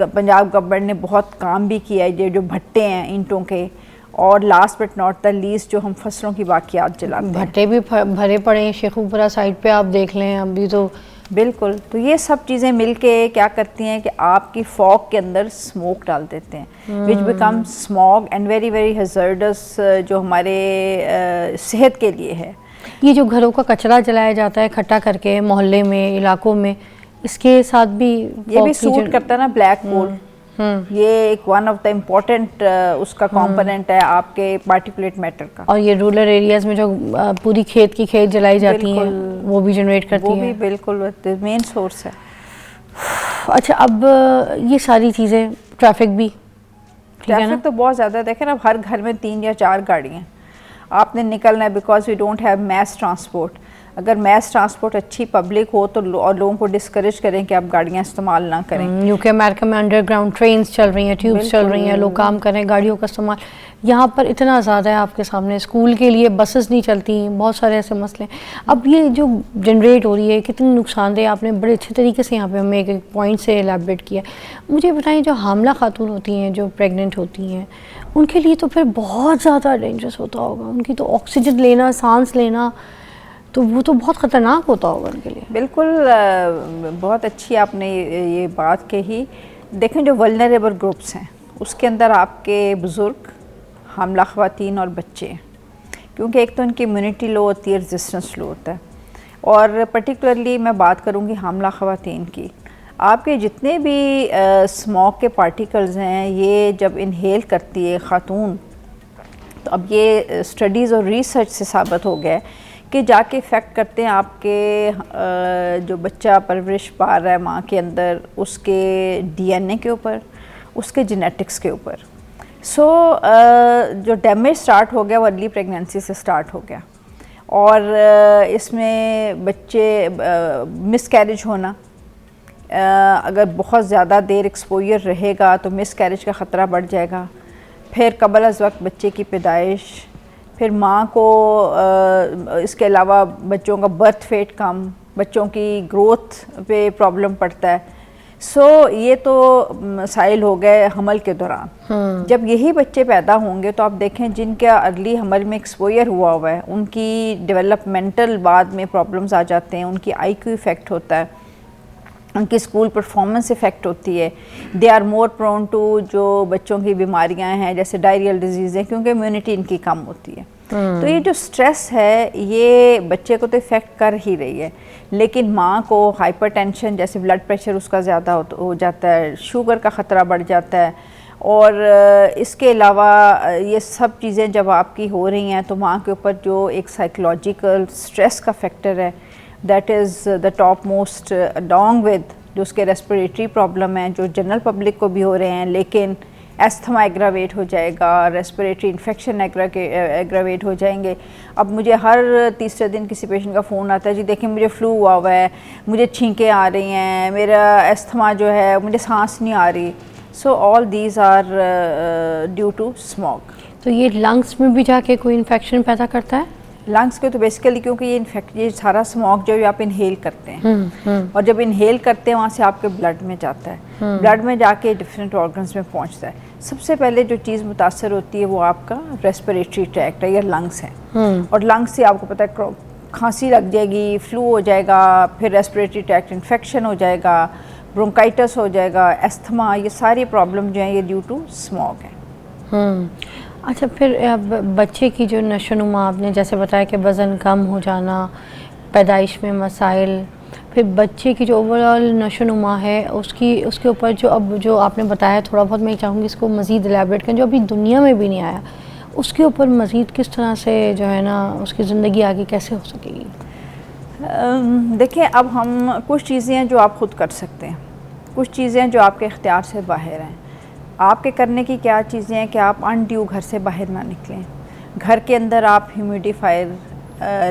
पंजाब गवर्नमेंट ने बहुत काम भी किया है, ये जो भट्टे हैं ईंटों के, और last but not the least जो हम फसलों की बाकियात जलाते हैं, भट्टे भी भरे पड़े हैं शेखुपुरा साइड पे, आप देख लें अभी तो। बिल्कुल। तो ये सब चीज़ें मिलके क्या करती हैं कि आपकी फॉग के अंदर स्मोक डाल देते हैं, विच become smog and very very हैज़र्डस, जो हमारे सेहत के लिए है। ये जो घरों का कचरा जलाया जाता है इकट्ठा करके मोहल्ले में, इलाकों में, इसके साथ भी ये भी सूट करता है ना, ब्लैक कोल। ये एक वन ऑफ द इम्पोर्टेंट उसका कंपोनेंट है आपके पार्टिकुलेट मैटर का। और ये रूरल एरियाज में जो पूरी खेत की खेत जलाई जाती हैं, वो भी जनरेट करती है। वो भी बिल्कुल मेन सोर्स है। अच्छा, अब ये सारी चीज़ें, ट्रैफिक भी, ट्रैफिक तो बहुत ज़्यादा, देखें ना, हर घर में 3 या 4 गाड़ियाँ आपने निकलना है, because we don't have mass transport. अगर मैस ट्रांसपोर्ट अच्छी पब्लिक हो तो और लोगों को डिस्करेज करें कि आप गाड़ियाँ इस्तेमाल ना करें। यूके अमेरिका में अंडरग्राउंड ट्रेन्स चल रही हैं, ट्यूब्स चल रही हैं, लोग काम कर रहे हैं, गाड़ियों का इस्तेमाल यहाँ पर इतना ज़्यादा है आपके सामने। स्कूल के लिए बसेस नहीं चलती, बहुत सारे ऐसे मसले। अब ये जो जनरेट हो रही है कितनी नुकसानदेह, आपने बड़े अच्छे तरीके से यहाँ पे हमें एक पॉइंट से एलैबोरेट किया। मुझे बताएं, जो हामला खातून होती हैं, जो प्रेग्नेंट होती हैं, उनके लिए तो फिर बहुत ज़्यादा डेंजरस होता होगा। उनकी तो ऑक्सीजन लेना, सांस लेना, तो वो तो बहुत ख़तरनाक होता होगा उनके लिए। बिल्कुल, बहुत अच्छी आपने ये बात कही। देखें, जो वल्नरेबल ग्रुप्स हैं उसके अंदर आपके बुज़ुर्ग, हामला ख़वातीन और बच्चे, क्योंकि एक तो उनकी इम्यूनिटी लो होती है, रेजिस्टेंस लो होता है। और पर्टिकुलरली मैं बात करूँगी हामला ख़वातीन की। आपके जितने भी स्मोक के पार्टिकल्स हैं, ये जब इनहेल करती है ख़ातून, तो अब ये स्टडीज़ और रिसर्च से साबित हो गया है कि जाके इफ़ेक्ट करते हैं आपके जो बच्चा परवरिश पा रहा है माँ के अंदर, उसके डीएनए के ऊपर, उसके जेनेटिक्स के ऊपर। सो जो डैमेज स्टार्ट हो गया वो अर्ली प्रेगनेंसी से स्टार्ट हो गया। और इसमें बच्चे मिसकैरेज होना, अगर बहुत ज़्यादा देर एक्सपोजर रहेगा तो मिसकैरेज का ख़तरा बढ़ जाएगा। फिर कबल अज़ वक्त बच्चे की पैदाइश, फिर माँ को इसके अलावा बच्चों का बर्थ वेट कम, बच्चों की ग्रोथ पे प्रॉब्लम पड़ता है। सो ये तो मसाइल हो गए हमल के दौरान। जब यही बच्चे पैदा होंगे तो आप देखें जिनका अर्ली हमल में एक्सपोजर हुआ है उनकी डेवलपमेंटल बाद में प्रॉब्लम्स आ जाते हैं, उनकी IQ इफ़ेक्ट होता है, उनकी स्कूल परफॉर्मेंस इफ़ेक्ट होती है। They are more prone to जो बच्चों की बीमारियां हैं जैसे डायरियल डिजीज़ें, क्योंकि इम्यूनिटी इनकी कम होती है। तो ये जो स्ट्रेस है ये बच्चे को तो इफ़ेक्ट कर ही रही है, लेकिन माँ को हाइपरटेंशन जैसे ब्लड प्रेशर उसका ज़्यादा हो जाता है, शुगर का ख़तरा बढ़ जाता है। और इसके अलावा ये सब चीज़ें जब आपकी हो रही हैं तो माँ के ऊपर जो एक साइकोलॉजिकल स्ट्रेस का फैक्टर है, that is the top most, along with जो उसके रेस्पिरेटरी प्रॉब्लम हैं जो जनरल पब्लिक को भी हो रहे हैं, लेकिन एस्थमा एग्रावेट हो जाएगा, रेस्पिरेटरी इन्फेक्शन एग्रावेट हो जाएंगे। अब मुझे हर तीसरे दिन किसी पेशेंट का फ़ोन आता है, जी देखिए मुझे फ्लू हुआ है, मुझे छींकें आ रही हैं, मेरा एस्थमा जो है, मुझे सांस नहीं आ रही। So all these are due to smog. तो ये लंग्स में भी जाके कोई इन्फेक्शन पैदा करता है? लंग्स के तो बेसिकली क्योंकि ये सारा स्मॉग जो है आप इनहेल करते हैं, और जब इनहेल करते हैं वहाँ से आपके ब्लड में जाता है, ब्लड में जाके डिफरेंट ऑर्गन्स में पहुँचता है। सबसे पहले जो चीज़ मुतासर होती है वो आपका रेस्पिरेटरी ट्रैक्ट है या लंग्स हैं, और लंग्स से आपको पता है खांसी लग जाएगी, फ्लू हो जाएगा, फिर रेस्पिरेटरी ट्रैक्ट इन्फेक्शन हो जाएगा, ब्रोंकाइटिस हो जाएगा, एस्थमा, ये सारी प्रॉब्लम जो है ये ड्यू टू स्मॉग है। अच्छा, फिर बच्चे की जो नशोनुमा, आपने जैसे बताया कि वज़न कम हो जाना, पैदाइश में मसाइल, फिर बच्चे की जो ओवरऑल नशोनुमा है उसके ऊपर जो आपने बताया, थोड़ा बहुत मैं चाहूँगी इसको मज़ीद एलैबोरेट करें, जो अभी दुनिया में भी नहीं आया, उसके ऊपर मज़ीद किस तरह से जो है ना उसकी ज़िंदगी आगे कैसे हो सकेगी? देखिए, अब हम कुछ चीज़ें हैं जो आप ख़ुद कर सकते हैं, कुछ चीज़ें हैं जो आपके इख्तियार से बाहर हैं। आपके करने की क्या चीज़ें हैं कि आप अनड्यू घर से बाहर ना निकलें। घर के अंदर आप ह्यूमिडिफायर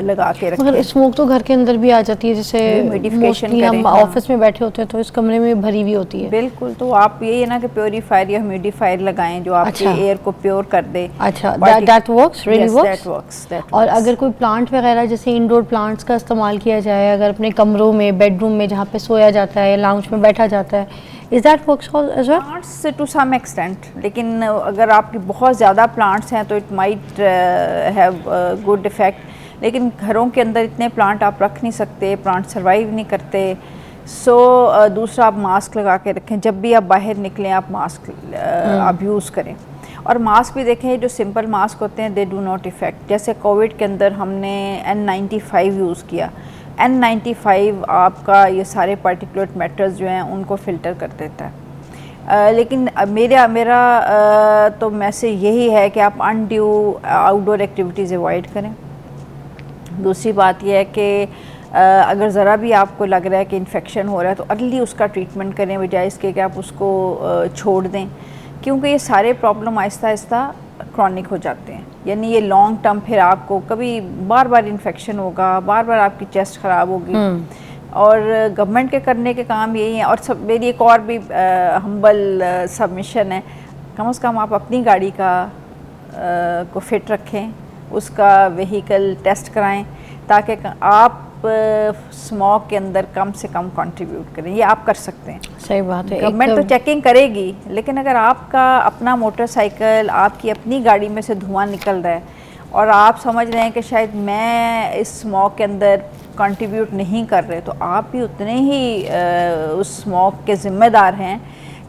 लगा के रखें। मगर स्मोक तो घर के अंदर भी आ जाती है, जैसे मोस्टली हम ऑफिस में बैठे होते हैं तो इस कमरे में भरी हुई होती है। बिल्कुल, तो आप यही है ना कि प्योरीफायर या ह्यूमिडिफायर लगाएं जो आपके एयर को प्योर कर दे। अच्छा, दैट वर्क्स, रियली वर्क्स। और अगर कोई प्लांट वगैरह जैसे इंडोर प्लांट्स का इस्तेमाल किया जाए, अगर अपने कमरों में, बेडरूम में जहाँ पे सोया जाता है, लाउंज में बैठा जाता है, is that works as well? Plants to some extent, लेकिन अगर आपकी बहुत ज़्यादा प्लांट्स हैं तो it might have good effect, लेकिन घरों के अंदर इतने प्लांट आप रख नहीं सकते, प्लांट सर्वाइव नहीं करते। सो दूसरा, आप मास्क लगा के रखें, जब भी आप बाहर निकलें आप मास्क आप यूज़ करें। और मास्क भी देखें, जो सिंपल मास्क होते हैं दे डू नॉट इफ़ेक्ट। जैसे कोविड के अंदर हमने N95 यूज़ किया, N95 आपका ये सारे पार्टिकुलेट मैटर्स जो हैं उनको फ़िल्टर कर देता है। लेकिन मेरा तो मैसेज यही है कि आप अनड्यू आउटडोर एक्टिविटीज़ अवॉइड करें। दूसरी बात यह है कि अगर ज़रा भी आपको लग रहा है कि इन्फेक्शन हो रहा है तो अर्ली उसका ट्रीटमेंट करें, बजाय इसके कि आप उसको छोड़ दें, क्योंकि ये सारे प्रॉब्लम आहिस्ता आहिस्ता क्रॉनिक हो जाते हैं। यानी ये लॉन्ग टर्म फिर आपको कभी बार बार इन्फेक्शन होगा, बार बार आपकी चेस्ट ख़राब होगी। और गवर्नमेंट के करने के काम यही है। और सब मेरी एक और भी हम्बल सबमिशन है, कम से कम आप अपनी गाड़ी का को फिट रखें, उसका व्हीकल टेस्ट कराएं, ताकि आप स्मॉग के अंदर कम से कम कंट्रीब्यूट करें। ये आप कर सकते हैं। सही बात है। गवर्नमेंट तो चेकिंग करेगी, लेकिन अगर आपका अपना मोटरसाइकिल, आपकी अपनी गाड़ी में से धुआं निकल रहा है और आप समझ रहे हैं कि शायद मैं इस स्मॉग के अंदर कंट्रीब्यूट नहीं कर रहे, तो आप भी उतने ही उस स्मॉग के ज़िम्मेदार हैं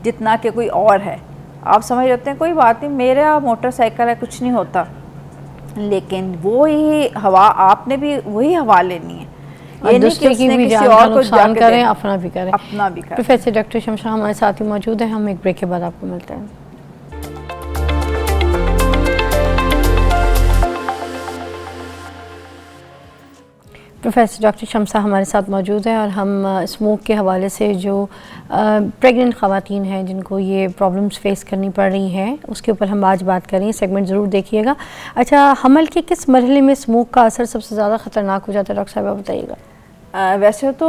जितना कि कोई और है। आप समझ रहे हैं कोई बात नहीं, मेरा मोटरसाइकिल है, कुछ नहीं होता, लेकिन वो ही हवा आपने भी वही हवा लेनी है। ये दूसरे की भी जान का नुकसान करें, अपना भी करें। प्रोफेसर डॉक्टर शमशाह हमारे साथ ही मौजूद हैं। हम एक ब्रेक के बाद आपको मिलते हैं। प्रोफेसर डॉक्टर शमशाह हमारे साथ मौजूद हैं और हम स्मोक के हवाले से जो प्रेग्नेंट ख़वातीन हैं जिनको ये प्रॉब्लम्स फेस करनी पड़ रही हैं उसके ऊपर हम आज बात करें। सेगमेंट ज़रूर देखिएगा। अच्छा, हमल के किस मरहले में स्मोक का असर सबसे ज़्यादा ख़तरनाक हो जाता है, डॉक्टर साहब बताइएगा? वैसे तो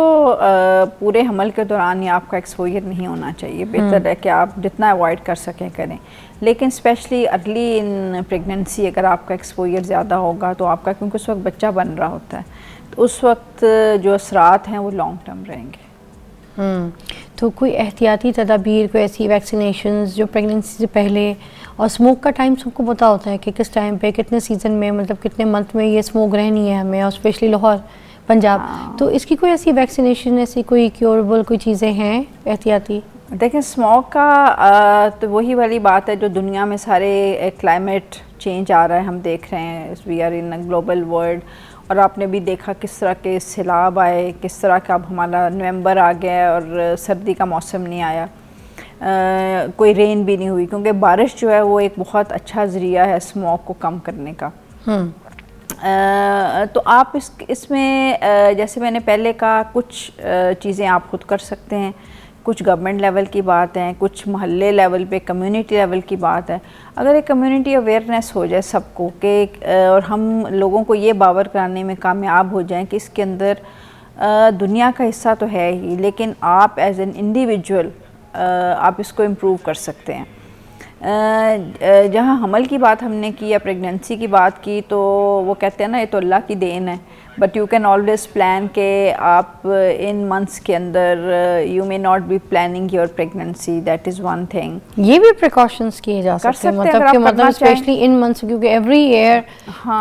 पूरे हमल के दौरान ही आपका एक्सपोजर नहीं होना चाहिए। बेहतर है कि आप जितना अवॉइड कर सकें करें, लेकिन स्पेशली अर्ली इन प्रेगनेंसी अगर आपका एक्सपोजर ज़्यादा होगा तो आपका, क्योंकि उस वक्त बच्चा बन रहा होता है, तो उस वक्त जो असरात हैं वो लॉन्ग टर्म रहेंगे। तो कोई एहतियाती तदाबीर, कोई ऐसी वैक्सीनेशंस जो प्रेगनेंसी से पहले, और स्मोक का टाइम सबको पता होता है कि किस टाइम पे, कितने सीज़न में, मतलब कितने मंथ में ये स्मोक रहनी है हमें, और स्पेशली लाहौर पंजाब, तो इसकी कोई ऐसी वैक्सीनेशन, ऐसी कोई क्योरेबल कोई चीज़ें हैं एहतियाती? देखें, स्मोक का तो वही वाली बात है जो दुनिया में सारे क्लाइमेट चेंज आ रहा है, हम देख रहे हैं, we are in a global world. और आपने भी देखा किस तरह के सैलाब आए, किस तरह का अब हमारा नवंबर आ गया और सर्दी का मौसम नहीं आया, कोई रेन भी नहीं हुई, क्योंकि बारिश जो है वो एक बहुत अच्छा ज़रिया है स्मोक को कम करने का। तो आप इसमें जैसे मैंने पहले कहा, कुछ चीज़ें आप खुद कर सकते हैं, कुछ गवर्नमेंट लेवल की बात है, कुछ मोहल्ले लेवल पे, कम्युनिटी लेवल की बात है। अगर एक कम्युनिटी अवेयरनेस हो जाए सबको कि, और हम लोगों को ये बावर कराने में कामयाब हो जाएं कि इसके अंदर दुनिया का हिस्सा तो है ही, लेकिन आप एज एन इंडिविजुअल आप इसको इम्प्रूव कर सकते हैं। जहाँ हमल की बात हमने की या प्रेगनेंसी की बात की, तो वो कहते हैं ना ये तो अल्लाह की देन है, but you can always plan के आप इन मंथ्स के अंदर you may not be planning your pregnancy, that is one thing. ये भी प्रिकॉशंस किए जा सकते हैं मतलब कि मतलब स्पेशली इन मंथ्स, क्योंकि एवरी ईयर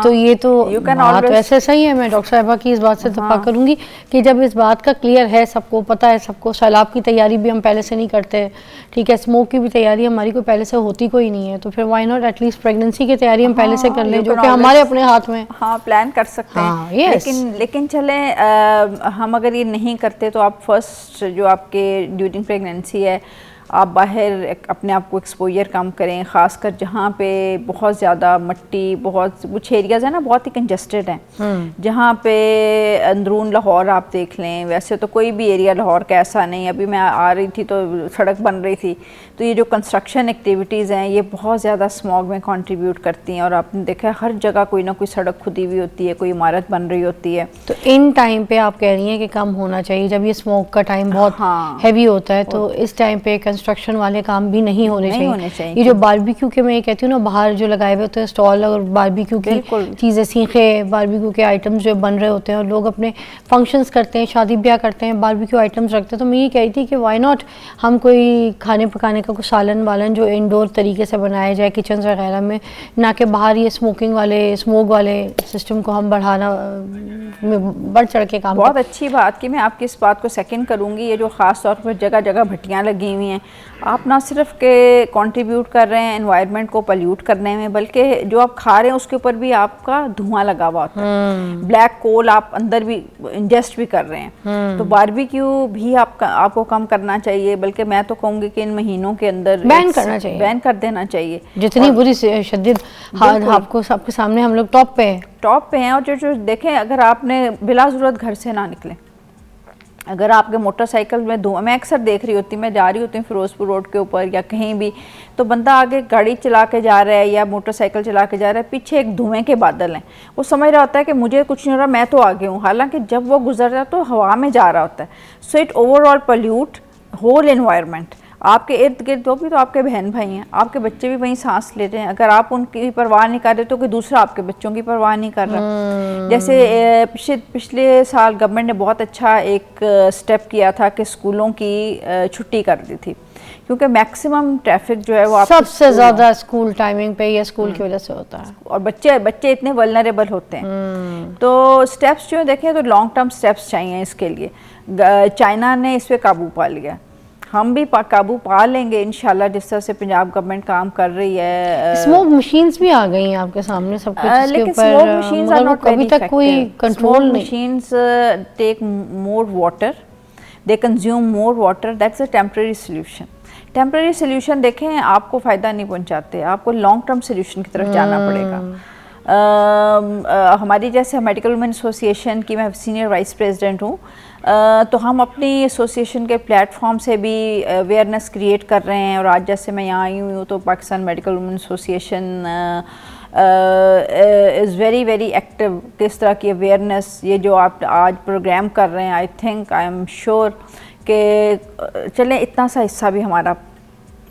तो ये तो बात वैसे सही है। मैं डॉक्टर साहिबा की इस बात से इत्तेफाक करूंगी कि जब इस बात का क्लियर है, सबको पता है, सबको सैलाब की तैयारी भी हम पहले से नहीं करते, ठीक है, स्मोक की भी तैयारी हमारी कोई पहले से होती कोई नहीं है, तो फिर व्हाई नॉट एटलीस्ट प्रेगनेंसी की तैयारी हम पहले से कर लें, जो कि हमारे अपने हाथ में। हाँ, प्लान कर सकते हैं। लेकिन चलें हम अगर ये नहीं करते तो आप फर्स्ट जो आपके ड्यूरिंग प्रेगनेंसी है, आप बाहर अपने आप को एक्सपोजर कम करें, ख़ासकर जहाँ पे बहुत ज़्यादा मट्टी, बहुत कुछ एरियाज़ है ना बहुत ही कंजस्टेड हैं, जहाँ पे अंदरून लाहौर आप देख लें, वैसे तो कोई भी एरिया लाहौर का ऐसा नहीं। अभी मैं आ रही थी तो सड़क बन रही थी, तो ये जो कंस्ट्रक्शन एक्टिविटीज़ हैं ये बहुत ज़्यादा स्मॉग में कंट्रीब्यूट करती हैं, और आपने देखा है हर जगह कोई ना कोई सड़क खुदी हुई होती है, कोई इमारत बन रही होती है। तो इन टाइम पे आप कह रही हैं कि कम होना चाहिए, जब ये स्मोक का टाइम बहुत हैवी होता है, तो इस टाइम पे कंस्ट्रक्शन वाले काम भी नहीं होने चाहिए। ये जो बारबेक्यू के मैं ये कहती हूँ ना, बाहर जो लगाए हुए होते हैं स्टॉल और बारबेक्यू की चीज़ें, सीखे बारबेक्यू के आइटम्स जो बन रहे होते हैं, और लोग अपने फंक्शंस करते हैं, शादी ब्याह करते हैं, बारबेक्यू आइटम्स रखते हैं, तो मैं ये कह रही थी कि व्हाई नॉट हम कोई खाने पकाने का कुछ सालन वालन जो इंडोर तरीके से बनाया जाए किचन वगैरह में, ना कि बाहर ये स्मोक वाले सिस्टम को हम बढ़ाना में बढ़ चढ़ के काम। बहुत अच्छी बात कि मैं आपकी इस बात को सेकंड करूंगी। ये जो ख़ास तौर पर जगह जगह भट्टियाँ लगी हुई हैं, आप ना सिर्फ के कंट्रीब्यूट कर रहे हैं एनवायरनमेंट को पल्यूट करने में, बल्कि जो आप खा रहे हैं उसके ऊपर भी आपका धुआं लगा हुआ होता है, ब्लैक कोल आप अंदर भी इंजेस्ट भी कर रहे हैं। तो बारबेक्यू भी आपको कम करना चाहिए, बल्कि मैं तो कहूँगी कि इन महीनों के अंदर बैन करना चाहिए, बैन कर देना चाहिए। जितनी बुरी शदीद आपको सबके सामने हम लोग टॉप पे हैं। और जो देखें, अगर आपने बिला ज़रूरत घर से ना निकले, अगर आपके मोटरसाइकिल में धुआं, मैं अक्सर देख रही होती, मैं जा रही होती हूँ फिरोजपुर रोड के ऊपर या कहीं भी, तो बंदा आगे गाड़ी चला के जा रहा है या मोटरसाइकिल चला के जा रहा है, पीछे एक धुएं के बादल हैं, वो समझ रहा होता है कि मुझे कुछ नहीं हो रहा, मैं तो आगे हूँ, हालांकि जब वो गुजर रहा है तो हवा में जा रहा होता है। So it overall pollute whole environment. आपके इर्द गिर्द वो भी तो आपके बहन भाई हैं, आपके बच्चे भी वहीं सांस ले रहे हैं, अगर आप उनकी परवाह नहीं कर रहे तो कोई दूसरा आपके बच्चों की परवाह नहीं कर रहा। जैसे पिछले साल गवर्नमेंट ने बहुत अच्छा एक स्टेप किया था कि स्कूलों की छुट्टी कर दी थी, क्योंकि मैक्सिमम ट्रैफिक जो है वो सबसे ज़्यादा स्कूल टाइमिंग पे या स्कूल की वजह से होता है, और बच्चे इतने वल्नरेबल होते हैं। तो स्टेप्स जो देखें तो लॉन्ग टर्म स्टेप्स चाहिए इसके लिए। चाइना ने इस पर काबू पा लिया, हम भी काबू पा लेंगे इंशाल्लाह, जिस तरह से पंजाब गवर्नमेंट काम कर रही है। स्मोक मशीन्स भी आ गई हैं आपके सामने सब कुछ, लेकिन स्मोक मशीन्स आर नॉट अभी तक कोई कंट्रोल नहीं। Machines take more water, they consume more water, that's a temporary solution. Temporary solution देखें आपको फ़ायदा नहीं पहुंचाते, आपको लॉन्ग टर्म सोल्यूशन की तरफ जाना पड़ेगा। हमारी जैसे मेडिकल वुमेन एसोसिएशन की मैं सीनियर वाइस प्रेसिडेंट हूँ, तो हम अपनी एसोसिएशन के प्लेटफॉर्म से भी अवेयरनेस क्रिएट कर रहे हैं। और आज जैसे मैं यहाँ आई हुई हूँ तो Pakistan medical Women association is very very active. किस तरह की अवेयरनेस, ये जो आप आज प्रोग्राम कर रहे हैं, आई एम श्योर कि चलें इतना सा हिस्सा भी हमारा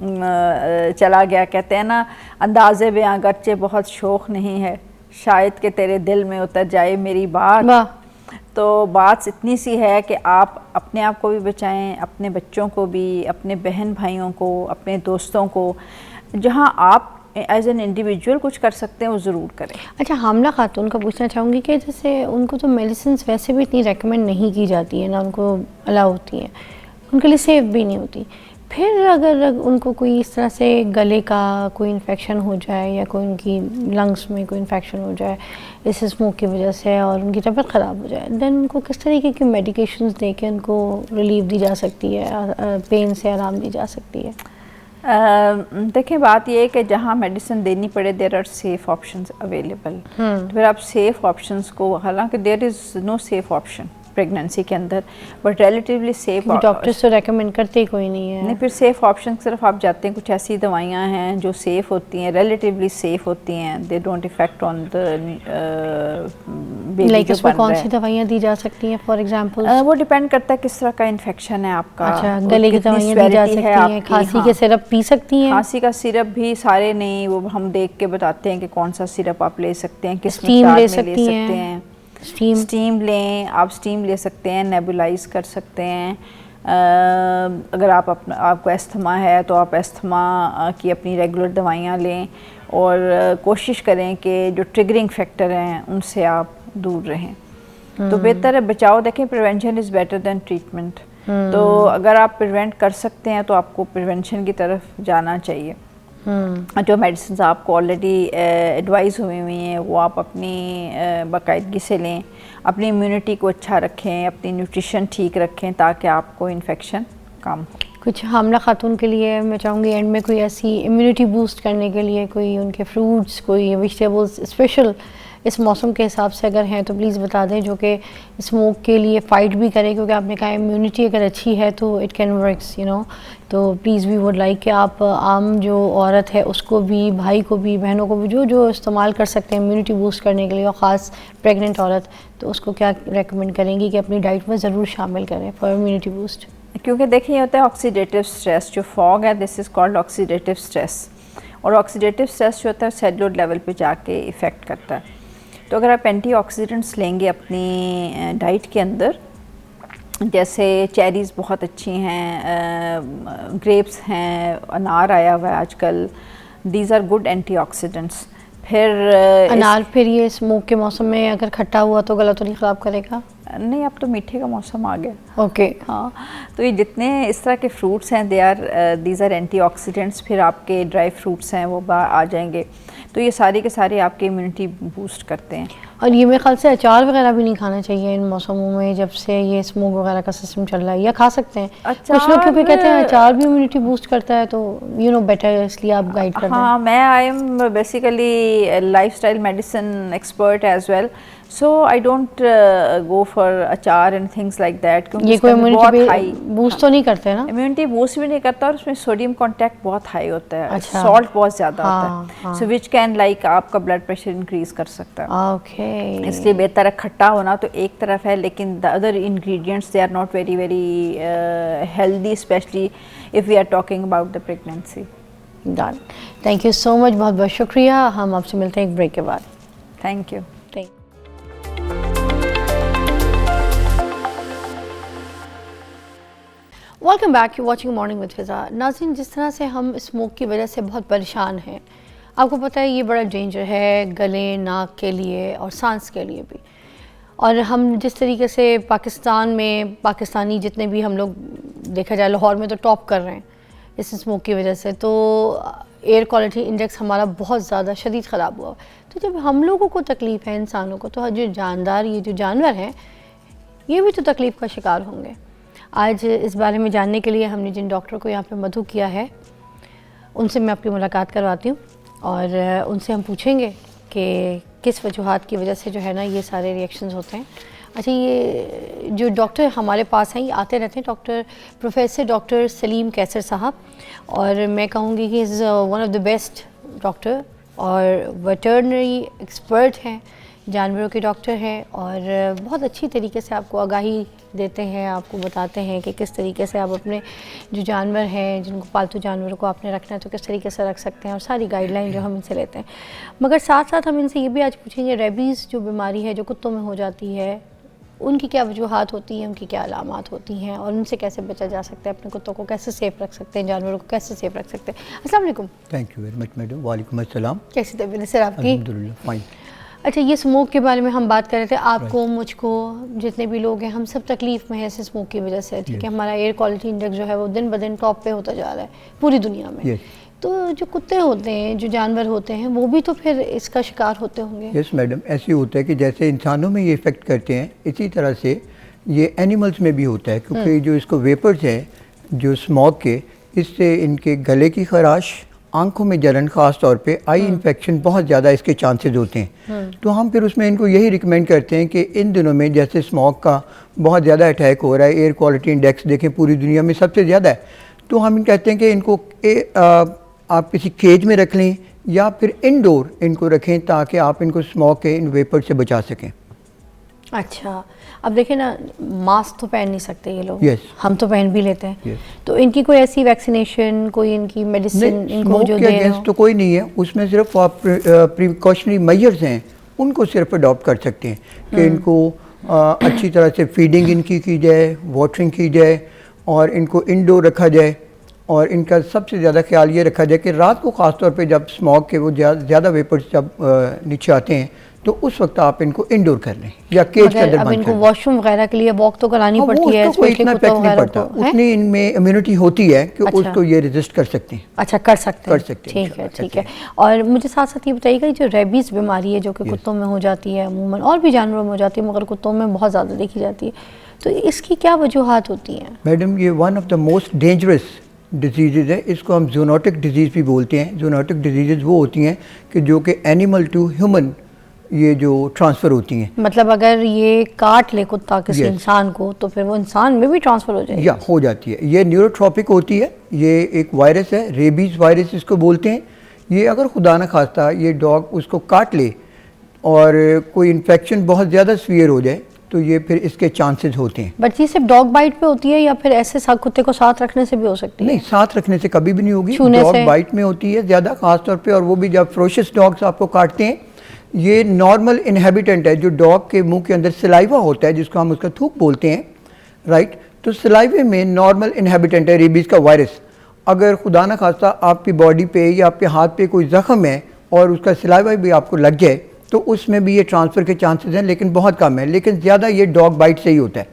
चला गया। कहते हैं ना, अंदाज़े बयां गर्चे बहुत शौक़ नहीं है, शायद कि तेरे दिल में उतर जाए मेरी बात। तो बात इतनी सी है कि आप अपने आप को भी बचाएं, अपने बच्चों को भी, अपने बहन भाइयों को, अपने दोस्तों को। जहां आप एज एन इंडिविजुअल कुछ कर सकते हैं वो ज़रूर करें। अच्छा, हामला खातून का पूछना चाहूँगी कि जैसे उनको तो मेडिसिन वैसे भी इतनी रेकमेंड नहीं की जाती है ना, उनको अलाउ होती है, उनके लिए सेफ़ भी नहीं होती, फिर अगर उनको कोई इस तरह से गले का कोई इन्फेक्शन हो जाए या कोई उनकी लंग्स में कोई इन्फेक्शन हो जाए इस स्मोक की वजह से और उनकी तबीयत ख़राब हो जाए, देन उनको किस तरीके की मेडिकेशंस दे के उनको रिलीफ दी जा सकती है, पेन से आराम दी जा सकती है? देखें, बात ये है कि जहाँ मेडिसिन देनी पड़े there are safe options available. तो फिर आप सेफ ऑप्शंस को, हालांकि there is no safe option, pregnancy के अंदर, बट रिलेटिवली सेफ। डॉक्टर्स तो रेकमेंड करते ही कोई नहीं है। नहीं, फिर सेफ़ ऑप्शन की तरफ आप जाते हैं। कुछ ऐसी दवाइयाँ हैं जो सेफ़ होती हैं, रिलेटिवली सेफ़ होती हैं, they don't effect on the baby. Like इसमें कौन सी दवाइयाँ दी जा सकती हैं फॉर एग्जांपल? वो डिपेंड करता है किस तरह का इन्फेक्शन है आपका। अच्छा, गले की दवाइयाँ दी जा सकती हैं, खांसी के सिरप पी सकती हैं? खांसी का सिरप भी सारे नहीं, वो हम देख के बताते हैं कि कौन सा सिरप आप ले सकते हैं, किस स्टीम मिक़दार ले में सकती हैं? स्टीम लें, आप स्टीम ले सकते हैं, नेबुलाइज कर सकते हैं। अगर आपको एस्थमा है तो आप एस्थमा की अपनी रेगुलर दवाइयाँ लें, और कोशिश करें कि जो ट्रिगरिंग फैक्टर हैं उनसे आप दूर रहें। तो बेहतर है बचाव। देखें, prevention is better than treatment. तो अगर आप प्रिवेंट कर सकते हैं तो आपको प्रिवेंशन की तरफ जाना चाहिए। जो मेडिसिन आपको ऑलरेडी एडवाइस हुई हैं वो आप अपनी बाकायदगी से लें, अपनी इम्यूनिटी को अच्छा रखें, अपनी न्यूट्रिशन ठीक रखें ताकि आपको इन्फेक्शन कम हो। कुछ हामला खातून के लिए मैं चाहूँगी एंड में कोई ऐसी इम्यूनिटी बूस्ट करने के लिए कोई उनके फ्रूट्स, कोई वेजिटेबल्स स्पेशल इस मौसम के हिसाब से अगर हैं तो प्लीज़ बता दें, जो कि स्मोक के लिए फ़ाइट भी करें, क्योंकि आपने कहा इम्यूनिटी अगर अच्छी है तो it can works, you know. तो प्लीज़ वी वुड लाइक कि आप आम जो औरत है उसको भी, भाई को भी, बहनों को भी, जो इस्तेमाल कर सकते हैं इम्यूनिटी बूस्ट करने के लिए, और ख़ास प्रेग्नेंट औरत, तो उसको क्या रेकमेंड करेंगी कि अपनी डाइट में ज़रूर शामिल करें फॉर इम्यूनिटी बूस्ट? क्योंकि देखिए ये होता है ऑक्सीडेटिव स्ट्रेस, जो फॉग है this is called oxidative stress, और ऑक्सीडेटिव स्ट्रेस जो होता है सेलुलर लेवल पे जाके इफ़ेक्ट करता है। तो अगर आप एंटीऑक्सीडेंट्स लेंगे अपनी डाइट के अंदर, जैसे चेरीज़ बहुत अच्छी हैं, ग्रेप्स हैं, अनार आया हुआ है आजकल, दीज आर गुड एंटीऑक्सीडेंट्स। फिर अनार फिर ये स्मोक के मौसम में अगर खट्टा हुआ तो गला तो नहीं ख़राब करेगा? नहीं, अब तो मीठे का मौसम आ गया। ओके। हाँ, तो ये जितने इस तरह के फ्रूट्स हैं दीज आर एंटीऑक्सीडेंट्स। फिर आपके ड्राई फ्रूट्स हैं वो आ जाएंगे, तो ये सारे के सारे आपकी इम्यूनिटी बूस्ट करते हैं। और ये मेरे ख्याल से अचार वगैरह भी नहीं खाना चाहिए इन मौसमों में जब से ये स्मोक वगैरह का सिस्टम चल रहा है, या खा सकते हैं? कुछ लोग क्योंकि कहते हैं अचार भी इम्यूनिटी बूस्ट करता है, तो यू नो बेटर, इसलिए आप गाइड करते हैं। हाँ, मैं I am basically lifestyle medicine expert as well, so I don't go for अचार एंड थिंग्स लाइक दैट, क्योंकि ये कोई इम्यूनिटी बूस्ट तो नहीं करते ना? इम्यूनिटी बूस्ट भी नहीं करता, और उसमें सोडियम कंटेंट बहुत हाई होता है। अच्छा। सॉल्ट बहुत ज़्यादा होता है, सो विच कैन लाइक आपका ब्लड प्रेशर इंक्रीज कर सकता है। ओके। इसलिए बेहतर है खट्टा होना तो एक तरफ है, लेकिन the other ingredients they are not very very healthy, specially if we are talking about the pregnancy. Done, thank you so much, बहुत बहुत शुक्रिया। हम आपसे मिलते हैं एक ब्रेक के बाद। Thank you. Welcome back, you watching Morning with Fiza. नाज़रीन, जिस तरह से हम स्मोक की वजह से बहुत परेशान हैं, आपको पता है ये बड़ा डेंजर है गले, नाक के लिए और सांस के लिए भी। और हम जिस तरीके से पाकिस्तान में, पाकिस्तानी जितने भी हम लोग देखा जाए लाहौर में तो टॉप कर रहे हैं इस स्मोक की वजह से, तो एयर क्वालिटी इंडेक्स हमारा बहुत ज़्यादा शदीद ख़राब हुआ। तो जब हम लोगों को तकलीफ़ है, इंसानों को, तो जो जानदार, ये जो जानवर हैं, ये भी तो तकलीफ़ का शिकार होंगे। आज इस बारे में जानने के लिए हमने जिन डॉक्टर को यहाँ पे मधु किया है, उनसे मैं आपकी मुलाकात करवाती हूँ, और उनसे हम पूछेंगे कि किस वजूहात की वजह से जो है ना ये सारे रिएक्शंस होते हैं। अच्छा, ये जो डॉक्टर हमारे पास हैं ये आते रहते हैं, प्रोफेसर डॉक्टर सलीम कैसर साहब, और मैं कहूँगी कि is one of the best doctor और वेटरनरी एक्सपर्ट हैं, जानवरों के डॉक्टर हैं, और बहुत अच्छी तरीके से आपको आगाही देते हैं, आपको बताते हैं कि किस तरीके से आप अपने जो जानवर हैं, जिनको पालतू जानवरों को आपने रखना है तो किस तरीके से रख सकते हैं, और सारी गाइडलाइन जो हम इनसे लेते हैं। मगर साथ साथ हम इनसे ये भी आज पूछेंगे, रेबीज़ जो बीमारी है जो कुत्तों में हो जाती है, उनकी क्या वजूहात होती हैं, उनकी क्या अलामात होती हैं, और उनसे कैसे बचा जा सकता है, अपने कुत्तों को कैसे सेफ़ रख सकते हैं, जानवरों को कैसे सेफ़ रख सकते हैं। अस्सलाम वालेकुम। Thank you very much madam. वालेकुम अस्सलाम। कैसी तबीयत है सर आपकी? अल्हम्दुलिल्लाह फाइन। अच्छा, ये स्मोक के बारे में हम बात कर रहे थे, आपको, मुझको, जितने भी लोग हैं, हम सब तकलीफ़ में हैं इस स्मोक की वजह से। ठीक है, हमारा एयर क्वालिटी इंडेक्स जो है वो दिन ब दिन टॉप पे होता जा रहा है पूरी दुनिया में। तो जो कुत्ते होते हैं, जो जानवर होते हैं, वो भी तो फिर इसका शिकार होते होंगे? यस मैडम, ऐसे होता है कि जैसे इंसानों में ये इफ़ेक्ट करते हैं, इसी तरह से ये एनिमल्स में भी होता है, क्योंकि जो इसको वेपर्स हैं जो स्मोक के, इससे इनके गले की खराश आंखों में जलन, ख़ास तौर पे आई इन्फेक्शन बहुत ज़्यादा इसके चांसेस होते हैं। तो हम फिर उसमें इनको यही रिकमेंड करते हैं कि इन दिनों में जैसे स्मॉग का बहुत ज़्यादा अटैक हो रहा है, एयर क्वालिटी इंडेक्स देखें पूरी दुनिया में सबसे ज़्यादा है, तो हम कहते हैं कि इनको आप किसी केज में रख लें या फिर इंडोर इनको रखें ताकि आप इनको स्मॉग के इन वेपर से बचा सकें। अच्छा, अब देखिए ना, मास्क तो पहन नहीं सकते ये लोग। Yes. हम तो पहन भी लेते हैं। Yes. तो इनकी कोई ऐसी वैक्सीनेशन, कोई इनकी मेडिसिन इनको जो के दे रहे अगेंस्ट हो? तो कोई नहीं है, उसमें सिर्फ आप प्रिकॉशनरी मेजर्स हैं उनको सिर्फ अडॉप्ट कर सकते हैं कि इनको अच्छी तरह से फीडिंग इनकी की जाए, वाटरिंग की जाए और इनको इंडोर रखा जाए। और इनका सबसे ज़्यादा ख्याल ये रखा जाए कि रात को ख़ास तौर पे जब स्मॉग के वो ज़्यादा वेपर्स जब नीचे आते हैं तो उस वक्त आप इनको इंडोर कर लें या केज के अंदर अब बंद इनको कर लें। वॉशरूम वगैरह के लिए वॉक तो करानी पड़ती है, कोई इतना स्पेशली इफेक्ट कुत्तों नहीं वगैरह पड़ता, को, है? उतनी इनमें इम्यूनिटी होती है कि अच्छा। उसको ये रेजिस्ट कर सकते हैं। अच्छा, कर सकते हैं। ठीक है, इंशाल्लाह, ठीक है। और मुझे साथ साथ ये बताइएगा, जो रेबीज़ बीमारी है जो कि कुत्तों में हो जाती है, अमूमन और भी जानवरों में हो जाती है मगर कुत्तों में बहुत ज़्यादा देखी जाती है, तो इसकी क्या वजूहात होती हैं? मैडम, ये one of the most dangerous disease है, इसको हम जूनोटिक डिजीज़ भी बोलते हैं। जूनोटिक डिजीज़ वो होती हैं कि जो कि एनिमल टू ह्यूमन ये जो ट्रांसफ़र होती हैं। मतलब अगर ये काट ले कुत्ता किसी Yes. इंसान को तो फिर वो इंसान में भी ट्रांसफ़र हो जाएगी? या हो जाती है। ये न्यूरोट्रॉपिक होती है, ये एक वायरस है, रेबीज़ वायरस इसको बोलते हैं। ये अगर खुदा न खास्ता ये डॉग उसको काट ले और कोई इन्फेक्शन बहुत ज़्यादा सीवियर हो जाए तो ये फिर इसके चांसेस होते हैं। बट ये सिर्फ डॉग बाइट पे होती है या फिर ऐसे कुत्ते को साथ रखने से भी हो सकती है? नहीं, साथ रखने से कभी भी नहीं होगी। छूने डॉग से? बाइट में होती है ज़्यादा ख़ास तौर पे, और वो भी जब फ्रोशियस डॉग्स आपको काटते हैं। ये नॉर्मल इनहेबिटेंट है, जो डॉग के मुंह के अंदर सलाइवा होता है जिसको हम उसका थूक बोलते हैं, राइट। तो सलाइवे में नॉर्मल इनहेबिटेंट है रेबीज़ का वायरस। अगर खुदा न खास्ता आपकी बॉडी पे या आपके हाथ पे कोई ज़ख्म है और उसका सलाइवा भी आपको लग जाए तो उसमें भी ये ट्रांसफ़र के चांसेस हैं, लेकिन बहुत कम है। लेकिन ज़्यादा ये डॉग बाइट से ही होता है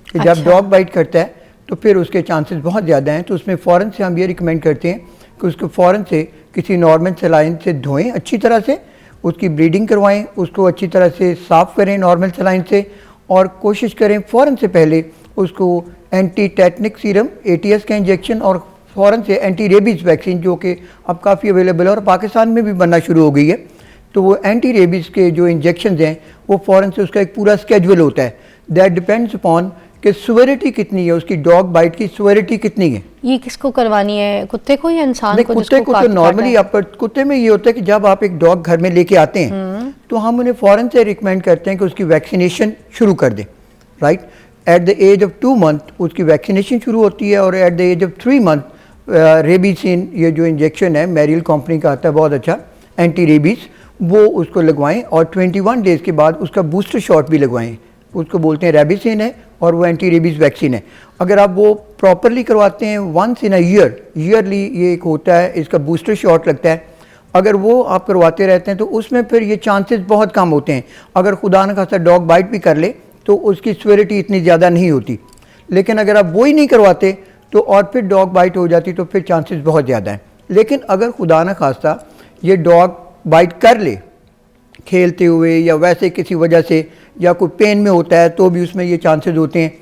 कि अच्छा। जब डॉग बाइट करता है तो फिर उसके चांसेस बहुत ज़्यादा हैं। तो उसमें फ़ौरन से हम ये रिकमेंड करते हैं कि उसको फ़ौरन से किसी नॉर्मल सलाइन से धोएं, अच्छी तरह से उसकी ब्रीडिंग करवाएं, उसको अच्छी तरह से साफ़ करें नॉर्मल सलाइन से, और कोशिश करें फ़ौरन से पहले उसको एंटी टेटनिक सीरम ATS का इंजेक्शन और फ़ौरन से एंटी रेबीज़ वैक्सीन, जो कि अब काफ़ी अवेलेबल है और पाकिस्तान में भी बनना शुरू हो गई है। तो वो एंटी रेबीज़ के जो इंजेक्शन हैं वो फ़ौरन से, उसका एक पूरा स्केड्यूल होता है, दैट डिपेंड्स अपॉन कि सिवियरिटी कितनी है, उसकी डॉग बाइट की सिवियरिटी कितनी है। ये किसको करवानी है, कुत्ते को या इंसान को? कुत्ते जिसको को तो नॉर्मली आप, कुत्ते में ये होता है कि जब आप एक डॉग घर में लेके आते हैं तो हम उन्हें फ़ौरन से रिकमेंड करते हैं कि उसकी वैक्सीनेशन शुरू कर दें, right. At the age of 2 month उसकी वैक्सीनेशन शुरू होती है और at the age of 3 month रेबीसिन, ये जो इंजेक्शन है मेरिल कंपनी का आता है बहुत अच्छा एंटी रेबीज़, वो उसको लगवाएं और 21 डेज़ के बाद उसका बूस्टर शॉट भी लगवाएं। उसको बोलते हैं रेबिसिन है और वो एंटी रेबीज़ वैक्सीन है। अगर आप वो प्रॉपरली करवाते हैं वंस इन अ ईयरली ये एक होता है, इसका बूस्टर शॉट लगता है, अगर वो आप करवाते रहते हैं तो उसमें फिर ये चांसेस बहुत कम होते हैं। अगर खुदा न खास्ता डॉग बाइट भी कर ले तो उसकी सिवियरिटी इतनी ज़्यादा नहीं होती। लेकिन अगर आप वो ही नहीं करवाते तो और फिर डॉग बाइट हो जाती तो फिर चांसेस बहुत ज़्यादा हैं। लेकिन अगर खुदा न खास्ता ये डॉग बाइट कर ले खेलते हुए या वैसे किसी वजह से या कोई पेन में होता है तो भी उसमें ये चांसेस होते हैं।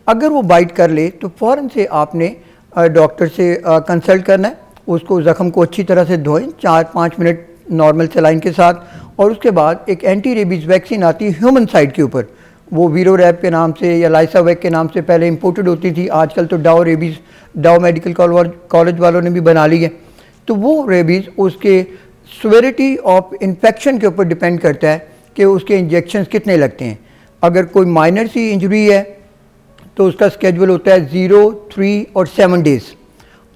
अगर वो बाइट कर ले तो फ़ौरन से आपने डॉक्टर से कंसल्ट करना है, उसको ज़ख़म को अच्छी तरह से धोएं 4-5 मिनट नॉर्मल सलाइन के साथ, और उसके बाद एक एंटी रेबीज़ वैक्सीन आती है ह्यूमन साइड के ऊपर, वो वीरोरैप के नाम से या लाइसावैक के नाम से पहले इंपोर्टेड होती थी, आजकल तो डाउ मेडिकल कॉलेज वालों ने भी बना ली है। तो वो रेबीज़ उसके सिवियरिटी ऑफ इन्फेक्शन के ऊपर डिपेंड करता है कि उसके इंजेक्शंस कितने लगते हैं। अगर कोई माइनर सी इंजरी है तो उसका स्केड्यूल होता है 0, 3 और 7 डेज़।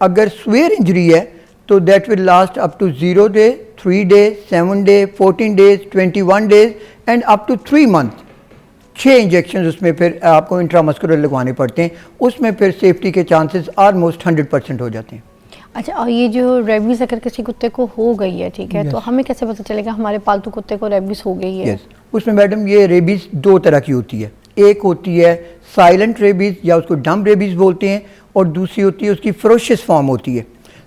अगर सीवियर इंजरी है तो that will last up to 0 day, 3 day, 7 day, 14 days, 21 days and up to 3 month. 6 injection उसमें फिर आपको इंट्रामस्कुलर लगवाने पड़ते हैं। उसमें फिर सेफ्टी के चांसेस ऑलमोस्ट 100% हो जाते हैं। अच्छा, और ये जो रेबीज़ अगर किसी कुत्ते को हो गई है, ठीक है, तो हमें कैसे पता चलेगा हमारे पालतू कुत्ते को रेबीज़ हो गई है? उसमें मैडम ये रेबीज़ 2 तरह की होती है। एक होती है साइलेंट रेबीज़ या उसको डम रेबीज़ बोलते हैं, और दूसरी होती है उसकी फ्रोशियस फॉर्म होती है।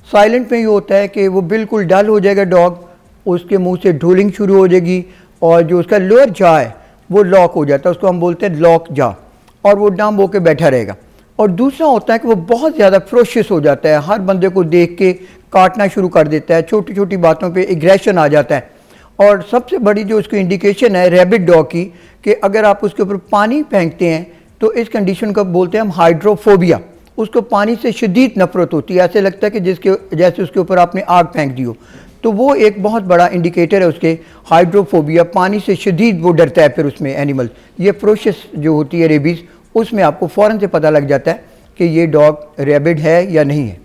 साइलेंट में ये होता है कि वो बिल्कुल डल हो जाएगा डॉग, उसके मुंह से ड्रोलिंग शुरू हो जाएगी और जो उसका लोअर जा है वो लॉक हो जाता है, उसको हम बोलते हैं लॉक जा, और वो डम होकर बैठा रहेगा। और दूसरा होता है कि वो बहुत ज़्यादा फ्रोशियस हो जाता है, हर बंदे को देख के काटना शुरू कर देता है, छोटी छोटी बातों पे एग्रेशन आ जाता है। और सबसे बड़ी जो उसकी इंडिकेशन है रैबिट डॉग की, कि अगर आप उसके ऊपर पानी फेंकते हैं तो इस कंडीशन को बोलते हैं हम हाइड्रोफोबिया। उसको पानी से शदीद नफरत होती है, ऐसे लगता है कि जैसे उसके ऊपर आपने आग फेंक दी हो। तो वो एक बहुत बड़ा इंडिकेटर है उसके, हाइड्रोफोबिया, पानी से शदीद वो डरता है। फिर उसमें एनिमल ये फ्रोशियस जो होती है रेबीज़, उसमें आपको फ़ौरन से पता लग जाता है कि ये डॉग रैबिड है या नहीं है।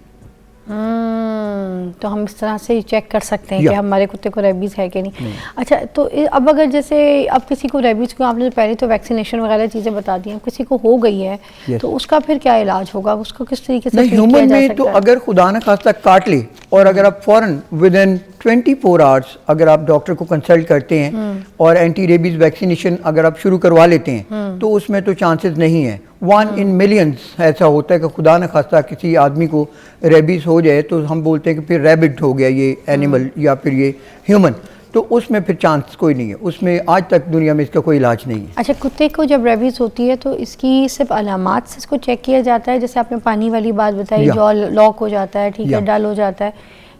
तो हम इस तरह से चेक कर सकते हैं कि या। हमारे कुत्ते को रेबीज़ है कि नहीं। अच्छा, तो अब अगर जैसे अब किसी को रेबीज़ को आपने पहले तो वैक्सीनेशन वगैरह चीज़ें बता दी हैं, किसी को हो गई है Yes. तो उसका फिर क्या इलाज होगा, उसको किस तरीके से नहीं, treat किया ह्यूमन जा में सकता तो है? अगर खुदा न खास्ता काट ले और अगर आप फ़ौरन विद इन 24 आवर्स अगर आप डॉक्टर को कंसल्ट करते हैं और एंटी रेबीज़ वैक्सीनेशन अगर आप शुरू करवा लेते हैं तो उसमें तो चांसेस नहीं है। 1 in millions ऐसा होता है कि खुदा न खास्ता किसी आदमी को रेबीज़ हो जाए तो हम बोलते हैं कि फिर रैबिट हो गया ये एनिमल या फिर ये ह्यूमन, तो उसमें फिर चांस कोई नहीं है। उसमें आज तक दुनिया में इसका कोई इलाज नहीं है। अच्छा, कुत्ते को जब रेबीज़ होती है तो इसकी सिर्फ अलामात से इसको चेक किया जाता है, जैसे आपने पानी वाली बात बताई, या। जॉ लॉक हो जाता है, ठीक है, या। डल हो जाता है,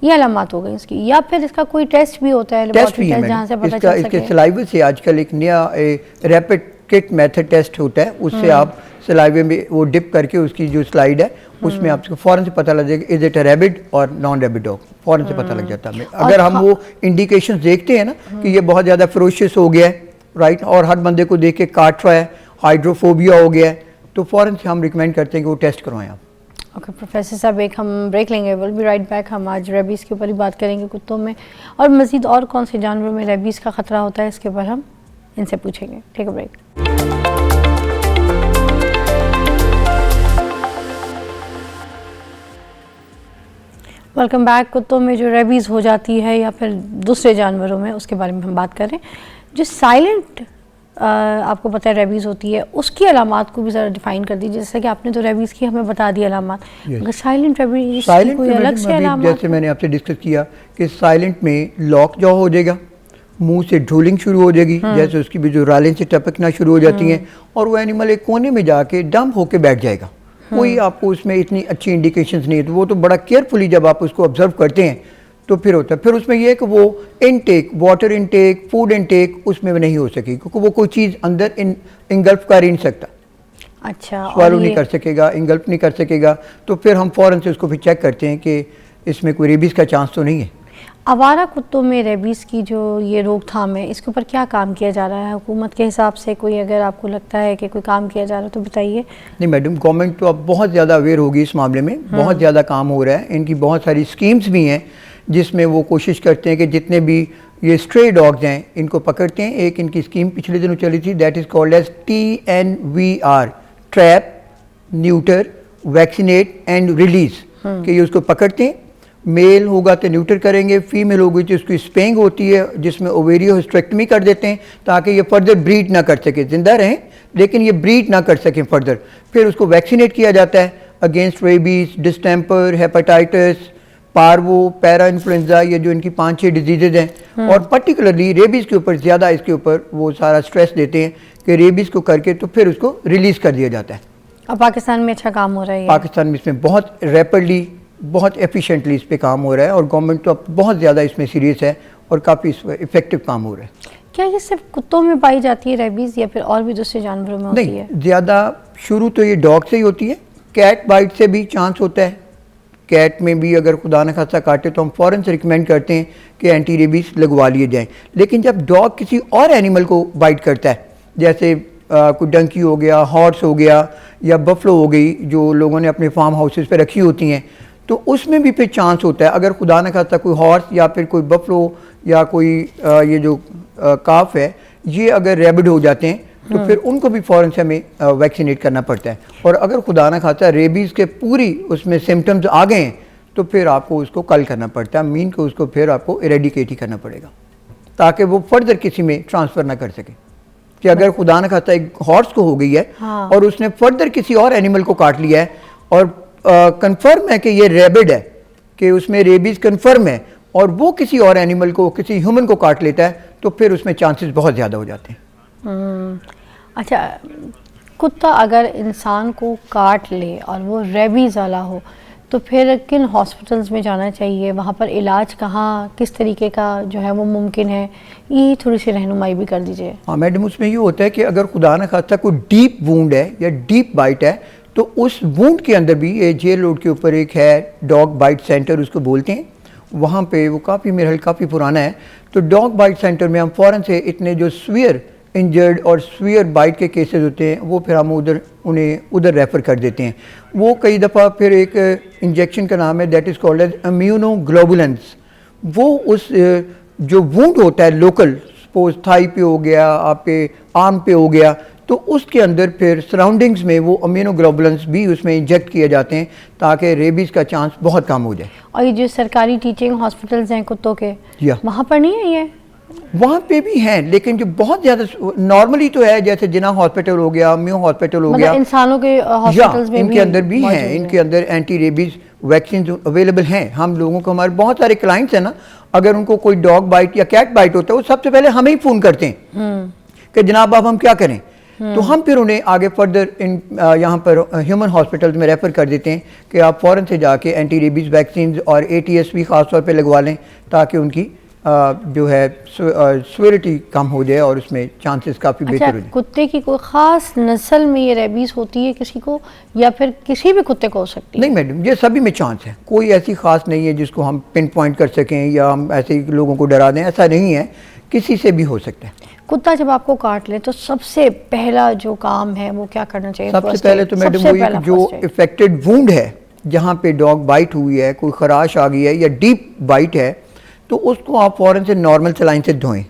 ये अलामत हो गई इसकी, या फिर इसका कोई टेस्ट भी होता है, टेस्ट भी है जहाँ से मैडम, पता इसका चल इसके सके? सलाइवे से आजकल एक नया रैपिड किट मेथड टेस्ट होता है, उससे आप सलाइवे में वो डिप करके उसकी जो स्लाइड है उसमें आपको फ़ौरन से पता लग जाएगा इज इट अ रैबिड और नॉन रैबिड डॉग, फ़ौरन से पता लग जाता है। अगर हम वो इंडिकेशंस देखते हैं ना कि ये बहुत ज़्यादा फ्रोशियस हो गया है, राइट, और हर बंदे को देख के काट रहा है, हाइड्रोफोबिया हो गया है, तो फ़ौरन से हम रिकमेंड करते हैं कि वो टेस्ट करवाएं आप। ओके प्रोफेसर साहब, एक हम ब्रेक लेंगे, विल बी राइट बैक। हम आज रेबीज़ के ऊपर ही बात करेंगे कुत्तों में, और मज़ीद और कौन से जानवरों में रेबीज़ का ख़तरा होता है इसके ऊपर हम इनसे पूछेंगे। Take a break. Welcome back. कुत्तों में जो रेबीज़ हो जाती है या फिर दूसरे जानवरों में, उसके बारे में हम बात कर रहे हैं। जो साइलेंट आपको पता है रेबीज़ होती है, उसकी अलामात को भी ज़रा डिफाइन कर दीजिए। जैसे कि आपने तो रेबीज़ की हमें बता दी अलामात, अगर साइलेंट रेबीज़ की कोई अलग से अलामात? जैसे मैंने आपसे डिस्कस किया कि साइलेंट में लॉक जॉ हो जाएगा, मुंह से ड्रूलिंग शुरू हो जाएगी, जैसे उसकी भी जो रालें से टपकना शुरू हो जाती हैं, और वो एनिमल एक कोने में जाके डंप होके बैठ जाएगा। कोई आपको उसमें इतनी अच्छी इंडिकेशंस नहीं है, तो वो तो बड़ा केयरफुली जब आप उसको ऑब्जर्व करते हैं तो फिर होता है। फिर उसमें यह है कि वो intake, water intake, food intake उसमें नहीं हो सकेगी, क्योंकि वो कोई चीज़ अंदर इंगल्फ कर ही नहीं सकता। अच्छा, स्वालो नहीं कर सकेगा, इंगल्फ नहीं कर सकेगा, तो फिर हम फ़ौरन से उसको फिर चेक करते हैं कि इसमें कोई रेबीज़ का चांस तो नहीं है। आवारा कुत्तों में रेबीज़ की जो ये रोकथाम है, इसके ऊपर क्या काम किया जा रहा है हुकूमत के हिसाब से? कोई अगर आपको लगता है कि कोई काम किया जा रहा है तो बताइए। नहीं मैडम, गवर्नमेंट तो अब बहुत ज़्यादा अवेयर होगी इस मामले में, बहुत ज़्यादा काम हो रहा है। इनकी बहुत सारी स्कीम्स भी हैं जिसमें वो कोशिश करते हैं कि जितने भी ये स्ट्रे डॉग्स हैं इनको पकड़ते हैं। एक इनकी स्कीम पिछले दिनों चली थी, that is called as TNVR, trap, neuter, vaccinate and release, कि ये उसको पकड़ते हैं, मेल होगा तो न्यूटर करेंगे, फीमेल होगी तो उसकी स्पेंग होती है जिसमें ओवेरियो हिस्टेक्टमी कर देते हैं ताकि ये फर्दर ब्रीड ना कर सके, जिंदा रहें लेकिन ये ब्रीड ना कर सकें फर्दर। फिर उसको वैक्सीनेट किया जाता है against rabies, distemper, hepatitis, parvo, para influenza, ये जो इनकी 5-6 डिजीजेज हैं, और पर्टिकुलरली रेबीज़ के ऊपर ज़्यादा इसके ऊपर वो सारा स्ट्रेस देते हैं कि रेबीज़ को करके तो फिर उसको रिलीज़ कर दिया जाता है। अब पाकिस्तान में अच्छा काम हो रहा है? पाकिस्तान में इसमें बहुत रैपिडली, बहुत एफिशिएंटली इस पे काम हो रहा है, और गवर्नमेंट तो अब बहुत ज़्यादा इसमें सीरियस है और काफ़ी इफेक्टिव काम हो रहा है। क्या ये सिर्फ कुत्तों में पाई जाती है रेबीज़ या फिर और भी दूसरे जानवरों में होती है? नहीं, ज़्यादा शुरू तो ये डॉग से ही होती है, कैट बाइट से भी चांस होता है। कैट में भी अगर खुदा न खासा काटे तो हम फ़ौरन से रिकमेंड करते हैं कि एंटी रेबीज़ लगवा लिए जाएँ। लेकिन जब डॉग किसी और एनिमल को बाइट करता है, जैसे कोई डंकी हो गया, हॉर्स हो गया, या बफलो हो गई जो लोगों ने अपने फार्म हाउसेस पे रखी होती हैं, तो उसमें भी फिर चांस होता है। अगर खुदा न खास्ता कोई हॉर्स या फिर कोई बफलो या कोई ये जो काफ है, ये अगर रैबिड हो जाते हैं तो फिर उनको भी फ़ौरन से हमें वैक्सीनेट करना पड़ता है। और अगर खुदा न खास्ता रेबीज़ के पूरी उसमें सिम्टम्स आ गए हैं तो फिर आपको उसको कल करना पड़ता है, मीन को उसको फिर आपको इरेडिकेट ही करना पड़ेगा ताकि वो फर्दर किसी में ट्रांसफ़र ना कर सके। कि अगर खुदा न खास्ता एक हॉर्स को हो गई है और उसने फर्दर किसी और एनिमल को काट लिया है और कंफर्म है कि ये रैबिड है, कि उसमें रेबीज़ कंफर्म है, और वो किसी और एनिमल को, किसी ह्यूमन को काट लेता है, तो फिर उसमें चांसेस बहुत ज़्यादा हो जाते हैं। अच्छा, कुत्ता अगर इंसान को काट ले और वो रेबीज़ वाला हो तो फिर किन हॉस्पिटल्स में जाना चाहिए, वहाँ पर इलाज कहाँ किस तरीके का जो है वो मुमकिन है, ये थोड़ी सी रहनुमाई भी कर दीजिए। हाँ मैडम, उसमें ये होता है कि अगर खुदा न खास्ता कोई डीप वूंड है या डीप बाइट है तो उस वूंड के अंदर भी, ये जेल रोड के ऊपर एक है डॉग बाइट सेंटर उसको बोलते हैं, वहाँ पे वो काफ़ी मेरा काफ़ी पुराना है, तो डॉग बाइट सेंटर में हम फ़ौरन से इतने जो स्वीयर इंजर्ड और स्वीयर बाइट के केसेस होते हैं वो फिर हम उन्हें उधर रेफ़र कर देते हैं। वो कई दफ़ा फिर एक इंजेक्शन का नाम है that is called as immunoglobulins, वो उस जो वूंड होता है लोकल, सपोज थाई पे हो गया, आपके आर्म पे हो गया, तो उसके अंदर फिर सराउंडिंग्स में वो इम्यूनोग्लोबुलेंस भी उसमें इंजेक्ट किए जाते हैं ताकि रेबीज़ का चांस बहुत कम हो जाए। और ये जो सरकारी टीचिंग हॉस्पिटल्स हैं कुत्तों के, वहाँ पर नहीं है ये? वहाँ पे भी हैं, लेकिन जो बहुत ज़्यादा नॉर्मली तो है, जैसे जिना हॉस्पिटल हो गया, म्यू हॉस्पिटल हो गया, इंसानों के हॉस्पिटल्स में इनके अंदर भी हैं, इनके अंदर एंटी रेबीज़ वैक्सीन अवेलेबल हैं। हम लोगों को, हमारे बहुत सारे क्लाइंट्स हैं ना, अगर उनको कोई डॉग बाइट या कैट बाइट होता है वो सबसे पहले हमें ही फ़ोन करते हैं कि जनाब अब हम क्या करें, तो हम फिर उन्हें आगे फर्दर यहाँ पर ह्यूमन हॉस्पिटल्स में रेफ़र कर देते हैं कि आप फ़ौरन से जाके एंटी रेबीज़ वैक्सीन और ATS भी ख़ास तौर पे लगवा लें ताकि उनकी जो है स्वेरिटी कम हो जाए और उसमें चांसेस काफ़ी बेहतर हो जाए। कुत्ते की कोई ख़ास नस्ल में ये रेबीज़ होती है किसी को, या फिर किसी भी कुत्ते को हो सकती है? नहीं मैडम, ये सभी में चांस है, कोई ऐसी ख़ास नहीं है जिसको हम पिन पॉइंट कर सकें या हम ऐसे ही लोगों को डरा दें, ऐसा नहीं है, किसी से भी हो सकता है। कुत्ता जब आपको काट ले तो सबसे पहला जो काम है वो क्या करना चाहिए? सबसे पहले तो मैडम वही जो इफेक्टेड वूंड है, जहाँ पे डॉग बाइट हुई है, कोई खराश आ गई है या डीप बाइट है, तो उसको आप फ़ौरन से नॉर्मल सलाइन से धोएं।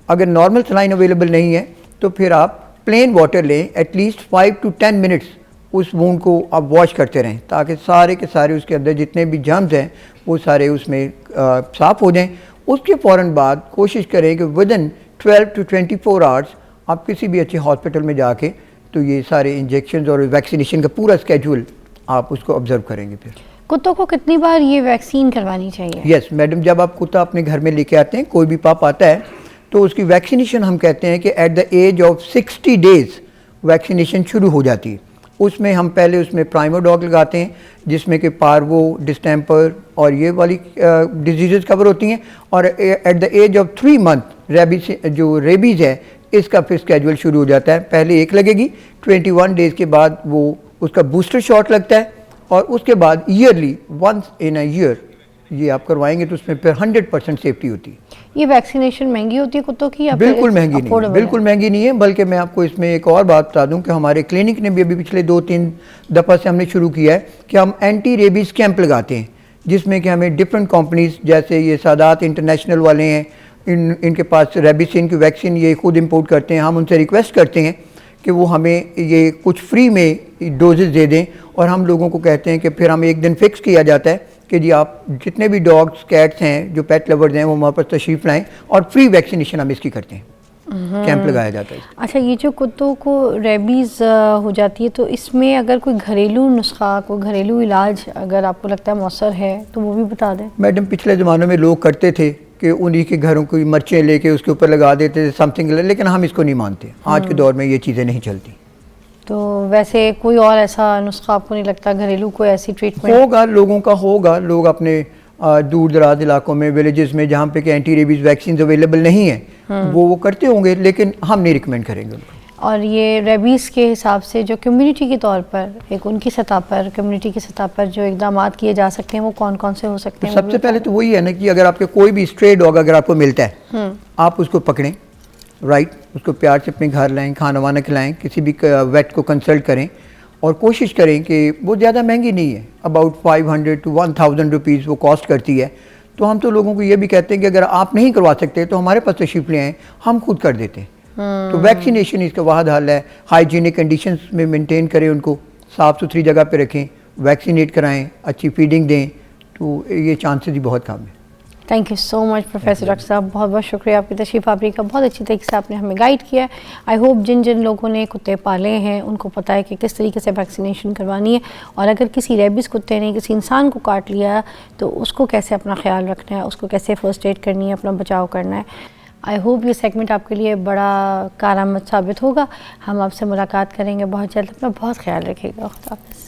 अगर नॉर्मल सलाइन अवेलेबल नहीं है तो फिर आप प्लेन वाटर लें, एटलीस्ट 5 to 10 मिनट्स उस वूंड को आप वॉश करते रहें ताकि सारे के सारे उसके अंदर जितने भी जर्म्स हैं वो सारे उसमें साफ़ हो जाएं। उसके फ़ौरन बाद कोशिश करें कि विदिन 12 to 24 आवर्स आप किसी भी अच्छे हॉस्पिटल में जाके तो ये सारे इंजेक्शन और वैक्सीनेशन का पूरा स्केड्यूल आप उसको ऑब्जर्व करेंगे। फिर कुत्तों को कितनी बार ये वैक्सीन करवानी चाहिए? यस मैडम, जब आप कुत्ता अपने घर में लेके आते हैं, कोई भी पाप आता है, तो उसकी वैक्सीनेशन हम कहते हैं कि at the age of 60 days vaccination शुरू हो जाती है। उसमें हम पहले उसमें प्राइमर डॉग लगाते हैं जिसमें कि पार्वो, डिस्टेम्पर और ये वाली डिजीज़ कवर होती हैं, और at the age of 3 month rabies, जो रेबीज़ है इसका फिर स्केड्यूल शुरू हो जाता है। पहले एक लगेगी, 21 डेज़ के बाद वो उसका बूस्टर शॉट लगता है, और उसके बाद yearly once in a year ये आप करवाएंगे तो उसमें फिर 100% सेफ्टी होती है। ये वैक्सीनेशन महंगी होती है कुत्तों की? बिल्कुल महंगी नहीं है, बिल्कुल महंगी नहीं है, बल्कि मैं आपको इसमें एक और बात बता दूं कि हमारे क्लिनिक ने भी अभी पिछले 2-3 दफ़ा से हमने शुरू किया है कि हम एंटी रेबीज़ कैंप लगाते हैं, जिसमें कि हमें डिफरेंट कंपनीज जैसे ये सादात इंटरनेशनल वाले हैं, इनके पास रेबीसिन की वैक्सीन ये खुद इम्पोर्ट करते हैं। हम उनसे रिक्वेस्ट करते हैं कि वो हमें ये कुछ फ्री में डोजेज़ दे दें, और हम लोगों को कहते हैं कि फिर हम एक दिन फिक्स किया जाता है कि जी आप जितने भी डॉग्स कैट्स हैं जो पेट लवर्स हैं वो हमारे पास तशरीफ़ लाएँ, और फ्री वैक्सीनेशन हम इसकी करते हैं, कैंप लगाया जाता है। अच्छा, ये जो कुत्तों को रेबीज़ हो जाती है तो इसमें अगर कोई घरेलू नुस्खा, कोई घरेलू इलाज अगर आपको लगता है मौसर है तो वो भी बता दें। मैडम, पिछले ज़मानों में लोग करते थे कि उन्हीं के घरों की मिर्चें लेके उसके ऊपर लगा देते थे समथिंग, लेकिन हम इसको नहीं मानते। आज के दौर में ये चीज़ें नहीं चलती। तो वैसे कोई और ऐसा नुस्खा आपको नहीं लगता घरेलू, कोई ऐसी ट्रीटमेंट? होगा, लोगों का होगा। लोग अपने दूर दराज इलाकों में, विलेजेस में जहाँ पे कि एंटी रेबीज़ वैक्सीन अवेलेबल नहीं है वो करते होंगे, लेकिन हम नहीं रिकमेंड करेंगे उनको। और ये रेबीज़ के हिसाब से जो कम्युनिटी के तौर पर, एक उनकी सतह पर, कम्युनिटी की सतह पर जो इकदाम किए जा सकते हैं वो कौन कौन से हो सकते हैं? सबसे पहले तो वही है ना कि अगर आपके कोई भी स्ट्रे डॉग अगर आपको मिलता है, आप उसको पकड़ें, राइट, उसको प्यार से अपने घर लाएं, खाना वाना खिलाएं, किसी भी वेट को कंसल्ट करें, और कोशिश करें कि वो ज़्यादा महंगी नहीं है, अबाउट 500 to 1000 रुपीज़ वो कॉस्ट करती है। तो हम तो लोगों को ये भी कहते हैं कि अगर आप नहीं करवा सकते तो हमारे पास तशरीफ़ ले आएँ, हम खुद कर देते हैं। तो वैक्सीनेशन इसका वाहद हल है। हाइजीनिक कंडीशंस में मेंटेन करें, उनको साफ़ सुथरी जगह पे रखें, वैक्सीनेट कराएं, अच्छी फीडिंग दें, तो ये चांसेस ही बहुत कम है। Thank you so much professor doctor साहब, बहुत बहुत शुक्रिया आपकी तशरीफ़ आपरी का, बहुत अच्छी तरीके से आपने हमें गाइड किया। आई होप जिन जिन लोगों ने कुत्ते पाले हैं उनको पता है कि किस तरीके से वैक्सीनेशन करवानी है, और अगर किसी रेबीज़ कुत्ते ने किसी इंसान को काट लिया तो उसको कैसे अपना ख्याल रखना है, उसको कैसे फर्स्ट एड करनी है, अपना बचाव करना है। आई होप ये सेगमेंट आपके लिए बड़ा कारआमद साबित होगा। हम आपसे मुलाकात करेंगे बहुत जल्द। अपना बहुत ख्याल रखिएगा। खुदा हाफ़िज़।